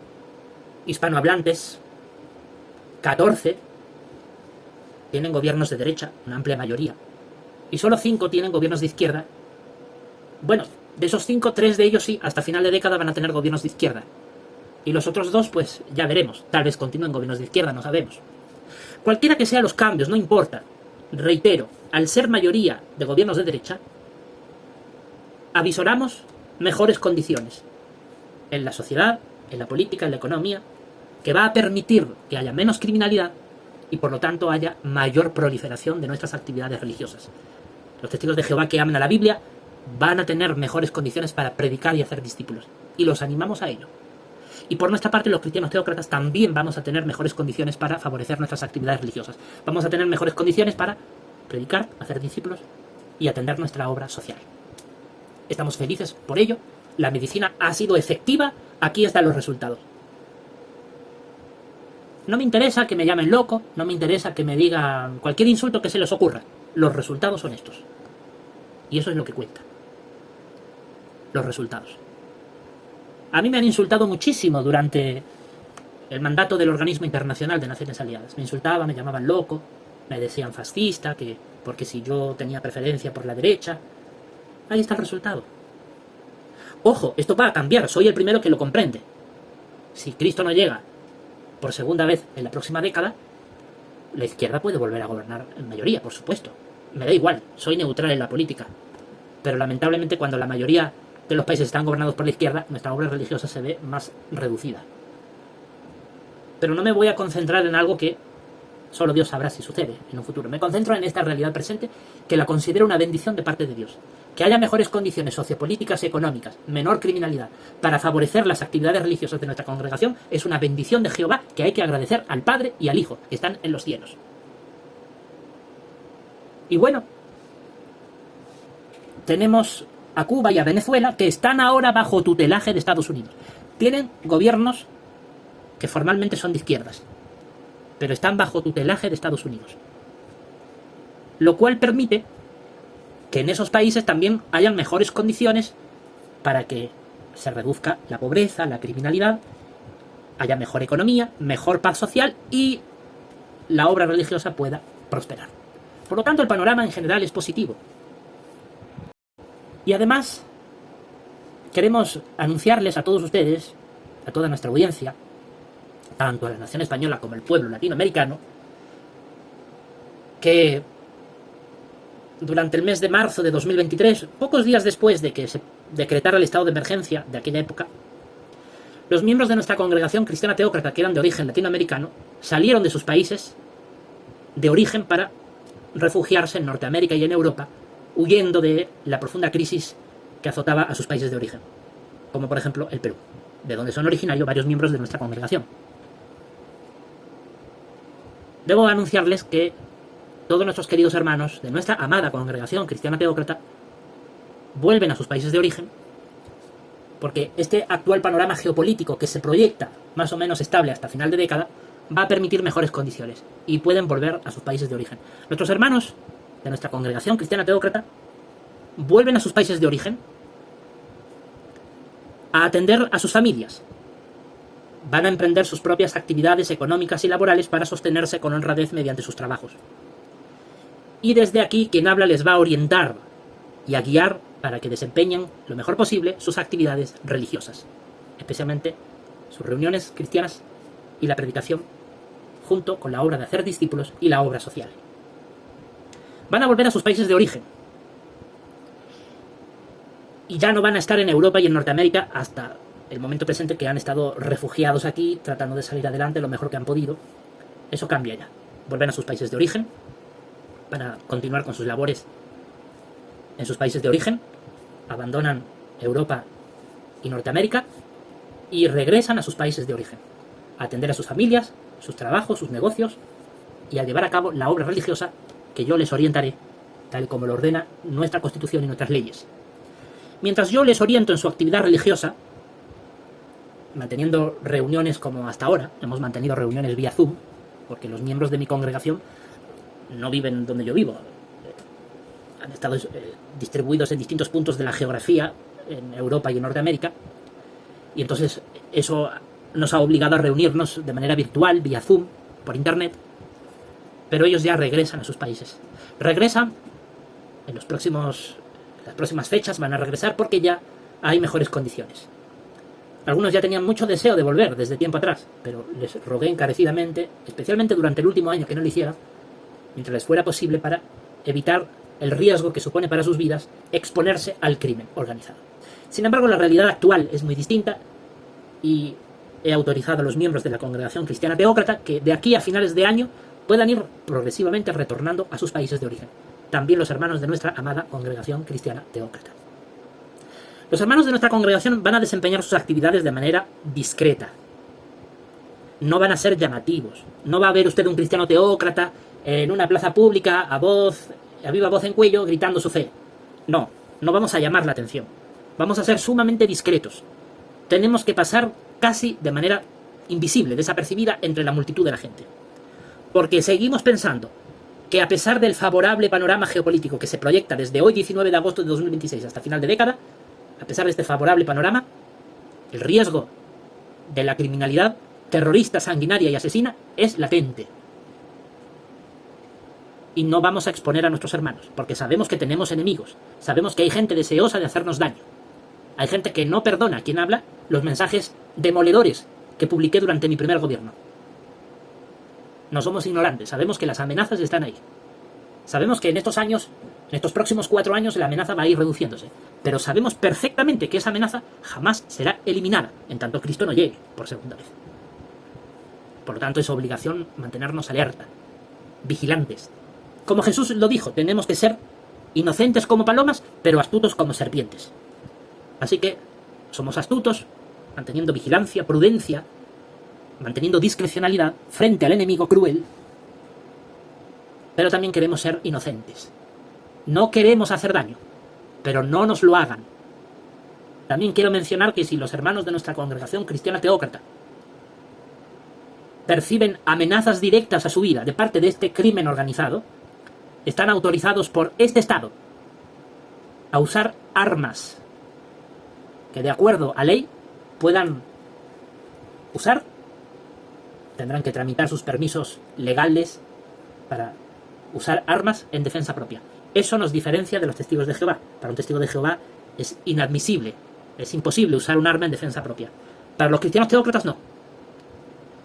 hispanohablantes, 14 tienen gobiernos de derecha, una amplia mayoría, y solo 5 tienen gobiernos de izquierda. Bueno, de esos 5, 3 de ellos sí, hasta final de década van a tener gobiernos de izquierda. Y los otros 2, pues ya veremos. Tal vez continúen gobiernos de izquierda, no sabemos. Cualquiera que sean los cambios, no importa. Reitero, al ser mayoría de gobiernos de derecha, avisoramos mejores condiciones en la sociedad, en la política, en la economía, que va a permitir que haya menos criminalidad y por lo tanto haya mayor proliferación de nuestras actividades religiosas. Los testigos de Jehová que aman a la Biblia van a tener mejores condiciones para predicar y hacer discípulos. Y los animamos a ello. Y por nuestra parte, los cristianos teócratas también vamos a tener mejores condiciones para favorecer nuestras actividades religiosas. Vamos a tener mejores condiciones para predicar, hacer discípulos y atender nuestra obra social. Estamos felices por ello. La medicina ha sido efectiva. Aquí están los resultados. No me interesa que me llamen loco, no me interesa que me digan cualquier insulto que se les ocurra. Los resultados son estos. Y eso es lo que cuenta. Los resultados. A mí me han insultado muchísimo durante el mandato del Organismo Internacional de Naciones Aliadas. Me insultaban, me llamaban loco, me decían fascista, que porque si yo tenía preferencia por la derecha. Ahí está el resultado. Ojo, esto va a cambiar, soy el primero que lo comprende. Si Cristo no llega por segunda vez en la próxima década, la izquierda puede volver a gobernar en mayoría, por supuesto. Me da igual, soy neutral en la política. Pero lamentablemente cuando la mayoría de los países están gobernados por la izquierda, nuestra obra religiosa se ve más reducida. Pero no me voy a concentrar en algo que solo Dios sabrá si sucede en un futuro. Me concentro en esta realidad presente, que la considero una bendición de parte de Dios. Que haya mejores condiciones sociopolíticas y económicas, menor criminalidad, para favorecer las actividades religiosas de nuestra congregación, es una bendición de Jehová que hay que agradecer al Padre y al Hijo, que están en los cielos. Y bueno, tenemos a Cuba y a Venezuela, que están ahora bajo tutelaje de Estados Unidos. Tienen gobiernos que formalmente son de izquierdas, pero están bajo tutelaje de Estados Unidos. Lo cual permite que en esos países también hayan mejores condiciones para que se reduzca la pobreza, la criminalidad, haya mejor economía, mejor paz social y la obra religiosa pueda prosperar. Por lo tanto, el panorama en general es positivo. Y además, queremos anunciarles a todos ustedes, a toda nuestra audiencia, tanto a la nación española como al pueblo latinoamericano, que durante el mes de marzo de 2023, pocos días después de que se decretara el estado de emergencia de aquella época, los miembros de nuestra congregación cristiana teócrata, que eran de origen latinoamericano, salieron de sus países de origen para refugiarse en Norteamérica y en Europa, huyendo de la profunda crisis que azotaba a sus países de origen, como por ejemplo el Perú, de donde son originarios varios miembros de nuestra congregación. Debo anunciarles que todos nuestros queridos hermanos de nuestra amada congregación cristiana teócrata vuelven a sus países de origen, porque este actual panorama geopolítico que se proyecta más o menos estable hasta final de década va a permitir mejores condiciones y pueden volver a sus países de origen. Nuestros hermanos de nuestra congregación cristiana teócrata vuelven a sus países de origen a atender a sus familias. van a emprender sus propias actividades económicas y laborales para sostenerse con honradez mediante sus trabajos. Y desde aquí quien habla les va a orientar y a guiar para que desempeñen lo mejor posible sus actividades religiosas, especialmente sus reuniones cristianas y la predicación, junto con la obra de hacer discípulos y la obra social. Van a volver a sus países de origen, y ya no van a estar en Europa y en Norteamérica hasta el momento presente, que han estado refugiados aquí, tratando de salir adelante lo mejor que han podido. Eso cambia ya. Vuelven a sus países de origen para continuar con sus labores en sus países de origen, abandonan Europa y Norteamérica y regresan a sus países de origen, a atender a sus familias, sus trabajos, sus negocios y a llevar a cabo la obra religiosa que yo les orientaré, tal y como lo ordena nuestra Constitución y nuestras leyes. Mientras yo les oriento en su actividad religiosa, manteniendo reuniones como hasta ahora, hemos mantenido reuniones vía Zoom, porque los miembros de mi congregación no viven donde yo vivo, han estado distribuidos en distintos puntos de la geografía, en Europa y en Norteamérica, y entonces eso nos ha obligado a reunirnos de manera virtual, vía Zoom, por internet, pero ellos ya regresan a sus países. Regresan en las próximas fechas, van a regresar porque ya hay mejores condiciones. Algunos ya tenían mucho deseo de volver desde tiempo atrás, pero les rogué encarecidamente, especialmente durante el último año, que no lo hicieran, mientras les fuera posible, para evitar el riesgo que supone para sus vidas exponerse al crimen organizado. Sin embargo, la realidad actual es muy distinta y he autorizado a los miembros de la Congregación Cristiana Teócrata que de aquí a finales de año puedan ir progresivamente retornando a sus países de origen. También los hermanos de nuestra amada Congregación Cristiana Teócrata. Los hermanos de nuestra congregación van a desempeñar sus actividades de manera discreta. No van a ser llamativos. No va a ver usted un cristiano teócrata en una plaza pública a viva voz en cuello gritando su fe. No vamos a llamar la atención. Vamos a ser sumamente discretos. Tenemos que pasar casi de manera invisible, desapercibida entre la multitud de la gente. Porque seguimos pensando que a pesar del favorable panorama geopolítico que se proyecta desde hoy, 19 de agosto de 2026, hasta final de década, a pesar de este favorable panorama, el riesgo de la criminalidad terrorista, sanguinaria y asesina es latente. Y no vamos a exponer a nuestros hermanos, porque sabemos que tenemos enemigos, sabemos que hay gente deseosa de hacernos daño. Hay gente que no perdona a quien habla los mensajes demoledores que publiqué durante mi primer gobierno. No somos ignorantes, sabemos que las amenazas están ahí. Sabemos que en estos años, en estos próximos 4 años, la amenaza va a ir reduciéndose. Pero sabemos perfectamente que esa amenaza jamás será eliminada, en tanto Cristo no llegue por segunda vez. Por lo tanto, es obligación mantenernos alerta, vigilantes. Como Jesús lo dijo, tenemos que ser inocentes como palomas, pero astutos como serpientes. Así que somos astutos, manteniendo vigilancia, prudencia, manteniendo discrecionalidad frente al enemigo cruel, pero también queremos ser inocentes. No queremos hacer daño, pero no nos lo hagan. También quiero mencionar que si los hermanos de nuestra Congregación Cristiana Teócrata perciben amenazas directas a su vida de parte de este crimen organizado, están autorizados por este Estado a usar armas que, de acuerdo a ley, puedan usar. Tendrán que tramitar sus permisos legales para usar armas en defensa propia. Eso nos diferencia de los testigos de Jehová. Para un testigo de Jehová es inadmisible, es imposible usar un arma en defensa propia. Para los cristianos teócratas no.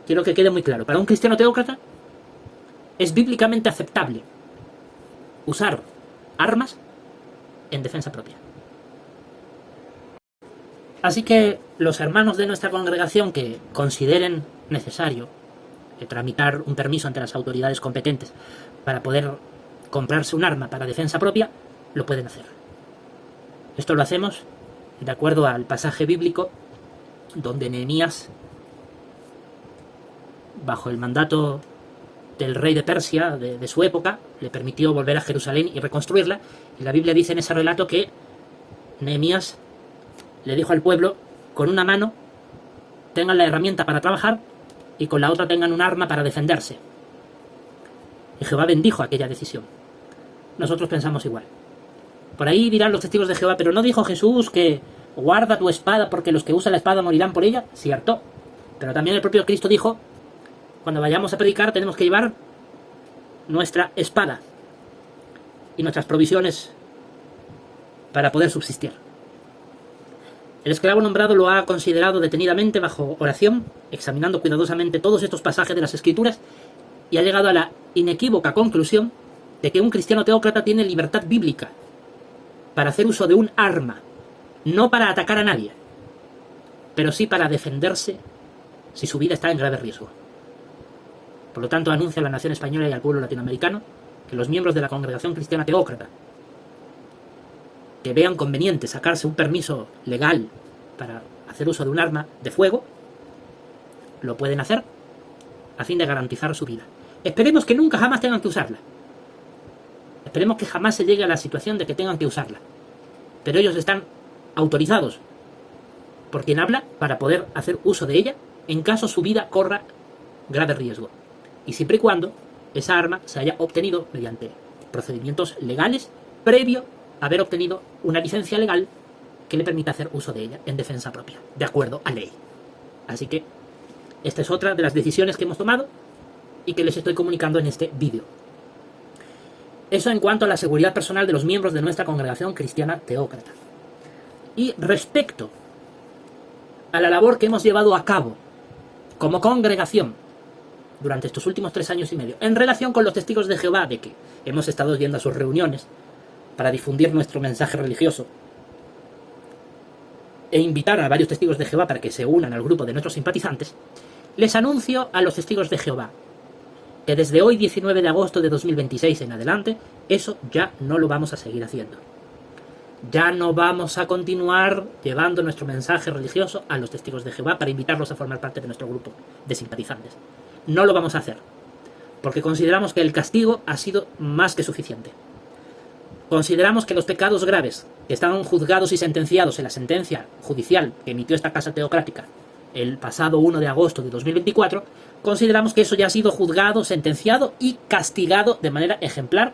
Quiero que quede muy claro. Para un cristiano teócrata es bíblicamente aceptable usar armas en defensa propia. Así que los hermanos de nuestra congregación que consideren necesario tramitar un permiso ante las autoridades competentes para poder comprarse un arma para defensa propia, lo pueden hacer. Esto lo hacemos de acuerdo al pasaje bíblico donde Nehemías, bajo el mandato del rey de Persia de su época, le permitió volver a Jerusalén y reconstruirla. Y la Biblia dice en ese relato que Nehemías le dijo al pueblo: con una mano tengan la herramienta para trabajar y con la otra tengan un arma para defenderse. Y Jehová bendijo aquella decisión. Nosotros pensamos igual. Por ahí dirán los testigos de Jehová: pero ¿no dijo Jesús que guarda tu espada porque los que usan la espada morirán por ella? Cierto, Pero también el propio Cristo dijo, cuando vayamos a predicar tenemos que llevar nuestra espada y nuestras provisiones para poder subsistir. El esclavo nombrado lo ha considerado detenidamente bajo oración, examinando cuidadosamente todos estos pasajes de las Escrituras, y ha llegado a la inequívoca conclusión de que un cristiano teócrata tiene libertad bíblica para hacer uso de un arma, no para atacar a nadie, pero sí para defenderse si su vida está en grave riesgo. Por lo tanto, anuncia a la nación española y al pueblo latinoamericano que los miembros de la Congregación Cristiana Teócrata que vean conveniente sacarse un permiso legal para hacer uso de un arma de fuego, lo pueden hacer a fin de garantizar su vida. Esperemos que nunca jamás tengan que usarla. Esperemos que jamás se llegue a la situación de que tengan que usarla. Pero ellos están autorizados por quien habla para poder hacer uso de ella en caso su vida corra grave riesgo. Y siempre y cuando esa arma se haya obtenido mediante procedimientos legales previo a haber obtenido una licencia legal que le permita hacer uso de ella en defensa propia, de acuerdo a ley. Así que esta es otra de las decisiones que hemos tomado y que les estoy comunicando en este vídeo. Eso en cuanto a la seguridad personal de los miembros de nuestra Congregación Cristiana Teócrata. Y respecto a la labor que hemos llevado a cabo como congregación durante estos últimos 3 años y medio, en relación con los testigos de Jehová, de que hemos estado yendo a sus reuniones para difundir nuestro mensaje religioso e invitar a varios testigos de Jehová para que se unan al grupo de nuestros simpatizantes, les anuncio a los testigos de Jehová que desde hoy, 19 de agosto de 2026 en adelante, eso ya no lo vamos a seguir haciendo. Ya no vamos a continuar llevando nuestro mensaje religioso a los testigos de Jehová para invitarlos a formar parte de nuestro grupo de simpatizantes. No lo vamos a hacer, porque consideramos que el castigo ha sido más que suficiente. Consideramos que los pecados graves que estaban juzgados y sentenciados en la sentencia judicial que emitió esta Casa Teocrática el pasado 1 de agosto de 2024, consideramos que eso ya ha sido juzgado, sentenciado y castigado de manera ejemplar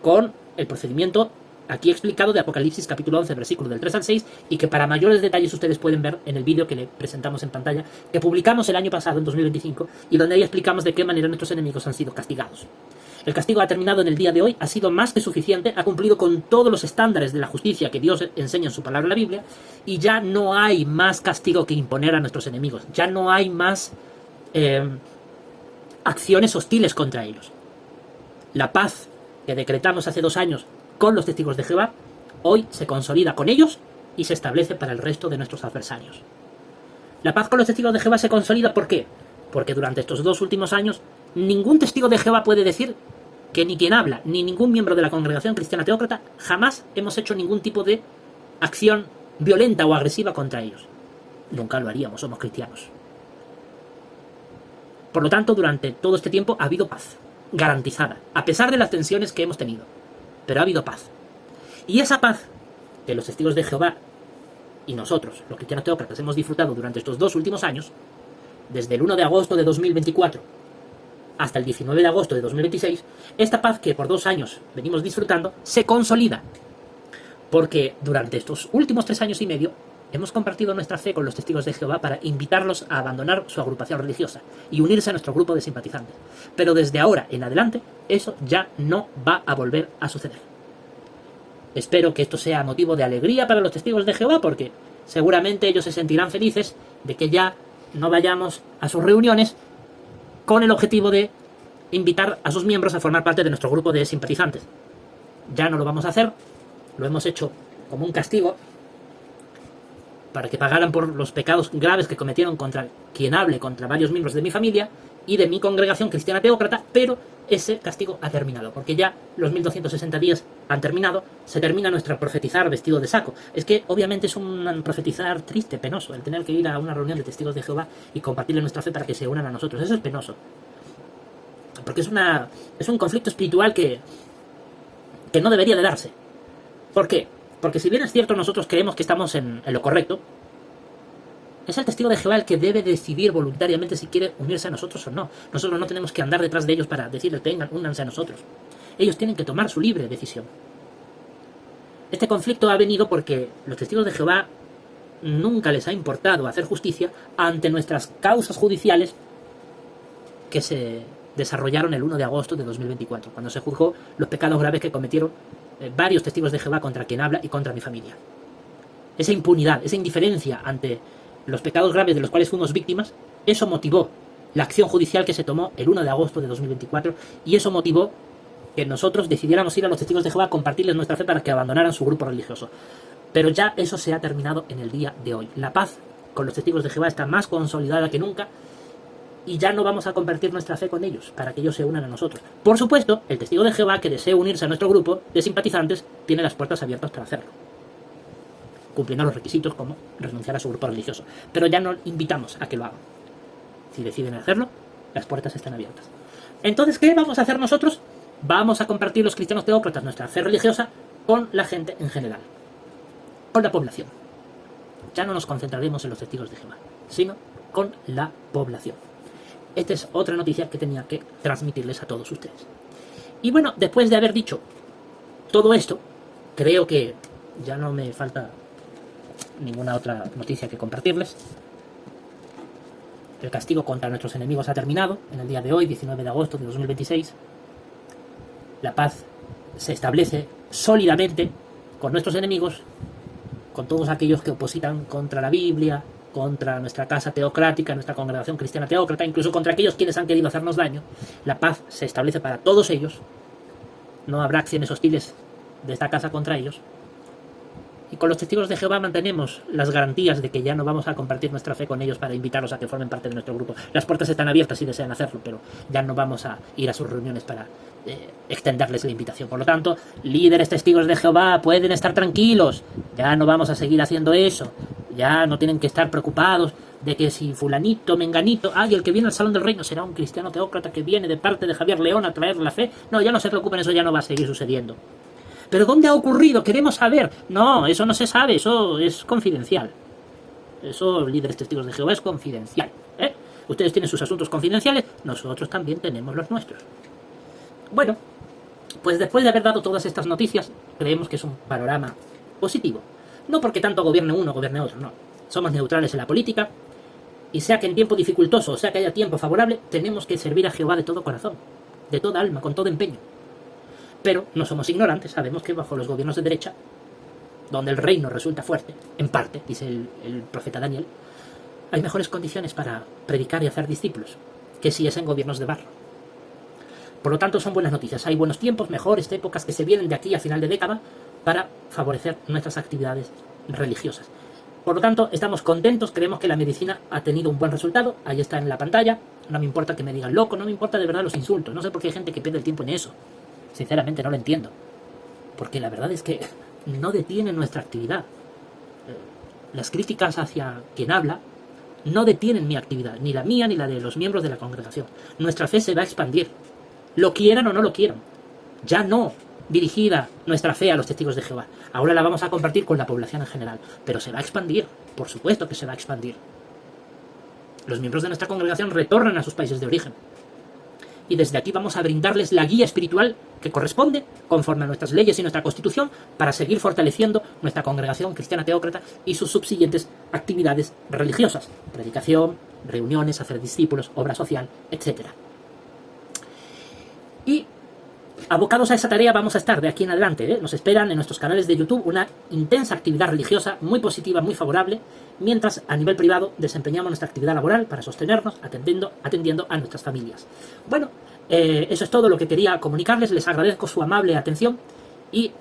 con el procedimiento aquí explicado de Apocalipsis capítulo 11, versículo del 3 al 6, y que para mayores detalles ustedes pueden ver en el vídeo que le presentamos en pantalla, que publicamos el año pasado, en 2025, y donde ahí explicamos de qué manera nuestros enemigos han sido castigados. El castigo ha terminado en el día de hoy, ha sido más que suficiente, ha cumplido con todos los estándares de la justicia que Dios enseña en su palabra en la Biblia, y ya no hay más castigo que imponer a nuestros enemigos, ya no hay más acciones hostiles contra ellos. La paz que decretamos hace 2 años con los testigos de Jehová, hoy se consolida con ellos y se establece para el resto de nuestros adversarios. La paz con los testigos de Jehová se consolida, ¿por qué? Porque durante estos 2 últimos años ningún testigo de Jehová puede decir que ni quien habla, ni ningún miembro de la Congregación Cristiana Teócrata jamás hemos hecho ningún tipo de acción violenta o agresiva contra ellos. Nunca lo haríamos, somos cristianos. Por lo tanto, durante todo este tiempo ha habido paz, garantizada, a pesar de las tensiones que hemos tenido. Pero ha habido paz. Y esa paz que los testigos de Jehová y nosotros, los cristianos teócratas, hemos disfrutado durante estos 2 últimos años, desde el 1 de agosto de 2024 hasta el 19 de agosto de 2026, esta paz que por 2 años venimos disfrutando se consolida. Porque durante estos últimos 3 años y medio hemos compartido nuestra fe con los testigos de Jehová para invitarlos a abandonar su agrupación religiosa y unirse a nuestro grupo de simpatizantes. Pero desde ahora en adelante, eso ya no va a volver a suceder. Espero que esto sea motivo de alegría para los testigos de Jehová, porque seguramente ellos se sentirán felices de que ya no vayamos a sus reuniones con el objetivo de invitar a sus miembros a formar parte de nuestro grupo de simpatizantes. Ya no lo vamos a hacer, lo hemos hecho como un castigo, para que pagaran por los pecados graves que cometieron contra quien hable, contra varios miembros de mi familia y de mi Congregación Cristiana Teócrata, pero ese castigo ha terminado, porque ya los 1260 días han terminado, se termina nuestro profetizar vestido de saco. Es que obviamente es un profetizar triste, penoso, el tener que ir a una reunión de testigos de Jehová y compartirle nuestra fe para que se unan a nosotros. Eso es penoso, porque es un conflicto espiritual que no debería de darse. ¿Por qué? Porque si bien es cierto, nosotros creemos que estamos en lo correcto, es el testigo de Jehová el que debe decidir voluntariamente si quiere unirse a nosotros o no. Nosotros no tenemos que andar detrás de ellos para decirles, vengan, únanse a nosotros. Ellos tienen que tomar su libre decisión. Este conflicto ha venido porque los testigos de Jehová nunca les ha importado hacer justicia ante nuestras causas judiciales que se desarrollaron el 1 de agosto de 2024, cuando se juzgó los pecados graves que cometieron varios testigos de Jehová contra quien habla y contra mi familia. Esa impunidad, esa indiferencia ante los pecados graves de los cuales fuimos víctimas, eso motivó la acción judicial que se tomó el 1 de agosto de 2024 y eso motivó que nosotros decidiéramos ir a los testigos de Jehová a compartirles nuestra fe para que abandonaran su grupo religioso. Pero ya eso se ha terminado en el día de hoy. La paz con los testigos de Jehová está más consolidada que nunca y ya no vamos a compartir nuestra fe con ellos para que ellos se unan a nosotros. Por supuesto, el testigo de Jehová que desee unirse a nuestro grupo de simpatizantes tiene las puertas abiertas para hacerlo, cumpliendo los requisitos como renunciar a su grupo religioso. Pero ya no invitamos a que lo hagan. Si deciden hacerlo, las puertas están abiertas. Entonces, ¿qué vamos a hacer nosotros? Vamos a compartir los cristianos teócratas nuestra fe religiosa con la gente en general, con la población. Ya no nos concentraremos en los testigos de Jehová, sino con la población. Esta es otra noticia que tenía que transmitirles a todos ustedes. Y bueno, después de haber dicho todo esto, creo que ya no me falta ninguna otra noticia que compartirles. El castigo contra nuestros enemigos ha terminado en el día de hoy, 19 de agosto de 2026. La paz se establece sólidamente con nuestros enemigos, con todos aquellos que opositan contra la Biblia, contra nuestra casa teocrática, nuestra congregación cristiana teócrata, incluso contra aquellos quienes han querido hacernos daño. La paz se establece para todos ellos. No habrá acciones hostiles de esta casa contra ellos. Y con los testigos de Jehová mantenemos las garantías de que ya no vamos a compartir nuestra fe con ellos para invitarlos a que formen parte de nuestro grupo. Las puertas están abiertas si desean hacerlo, pero ya no vamos a ir a sus reuniones para extenderles la invitación. Por lo tanto, líderes testigos de Jehová pueden estar tranquilos. Ya no vamos a seguir haciendo eso. Ya no tienen que estar preocupados de que si fulanito, menganito, el que viene al Salón del Reino será un cristiano teócrata que viene de parte de Javier León a traer la fe. No, ya no se preocupen, eso ya no va a seguir sucediendo. ¿Pero dónde ha ocurrido? Queremos saber. No, eso no se sabe, eso es confidencial. Eso, líderes testigos de Jehová, es confidencial. Ustedes tienen sus asuntos confidenciales, nosotros también tenemos los nuestros. Bueno, pues después de haber dado todas estas noticias, creemos que es un panorama positivo. No porque tanto gobierne uno o gobierne otro, no. Somos neutrales en la política, y sea que en tiempo dificultoso o sea que haya tiempo favorable, tenemos que servir a Jehová de todo corazón, de toda alma, con todo empeño. Pero no somos ignorantes, sabemos que bajo los gobiernos de derecha, donde el reino resulta fuerte, en parte, dice el profeta Daniel, hay mejores condiciones para predicar y hacer discípulos que si es en gobiernos de barro. Por lo tanto, son buenas noticias. Hay buenos tiempos, mejores épocas que se vienen de aquí a final de década para favorecer nuestras actividades religiosas. Por lo tanto, estamos contentos, creemos que la medicina ha tenido un buen resultado. Ahí está en la pantalla. No me importa que me digan loco, no me importa de verdad los insultos. No sé por qué hay gente que pierde el tiempo en eso. Sinceramente no lo entiendo. Porque la verdad es que no detienen nuestra actividad. Las críticas hacia quien habla no detienen mi actividad, ni la mía ni la de los miembros de la congregación. Nuestra fe se va a expandir, lo quieran o no lo quieran. Ya no dirigida nuestra fe a los testigos de Jehová. Ahora la vamos a compartir con la población en general, pero se va a expandir, por supuesto que se va a expandir. Los miembros de nuestra congregación retornan a sus países de origen. Y desde aquí vamos a brindarles la guía espiritual que corresponde, conforme a nuestras leyes y nuestra Constitución, para seguir fortaleciendo nuestra congregación cristiana teócrata y sus subsiguientes actividades religiosas: predicación, reuniones, hacer discípulos, obra social, etc. Y abocados a esa tarea vamos a estar de aquí en adelante. Nos esperan en nuestros canales de YouTube una intensa actividad religiosa, muy positiva, muy favorable, mientras a nivel privado desempeñamos nuestra actividad laboral para sostenernos, atendiendo a nuestras familias. Bueno, eso es todo lo que quería comunicarles. Les agradezco su amable atención y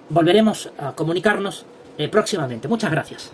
volveremos a comunicarnos próximamente. Muchas gracias.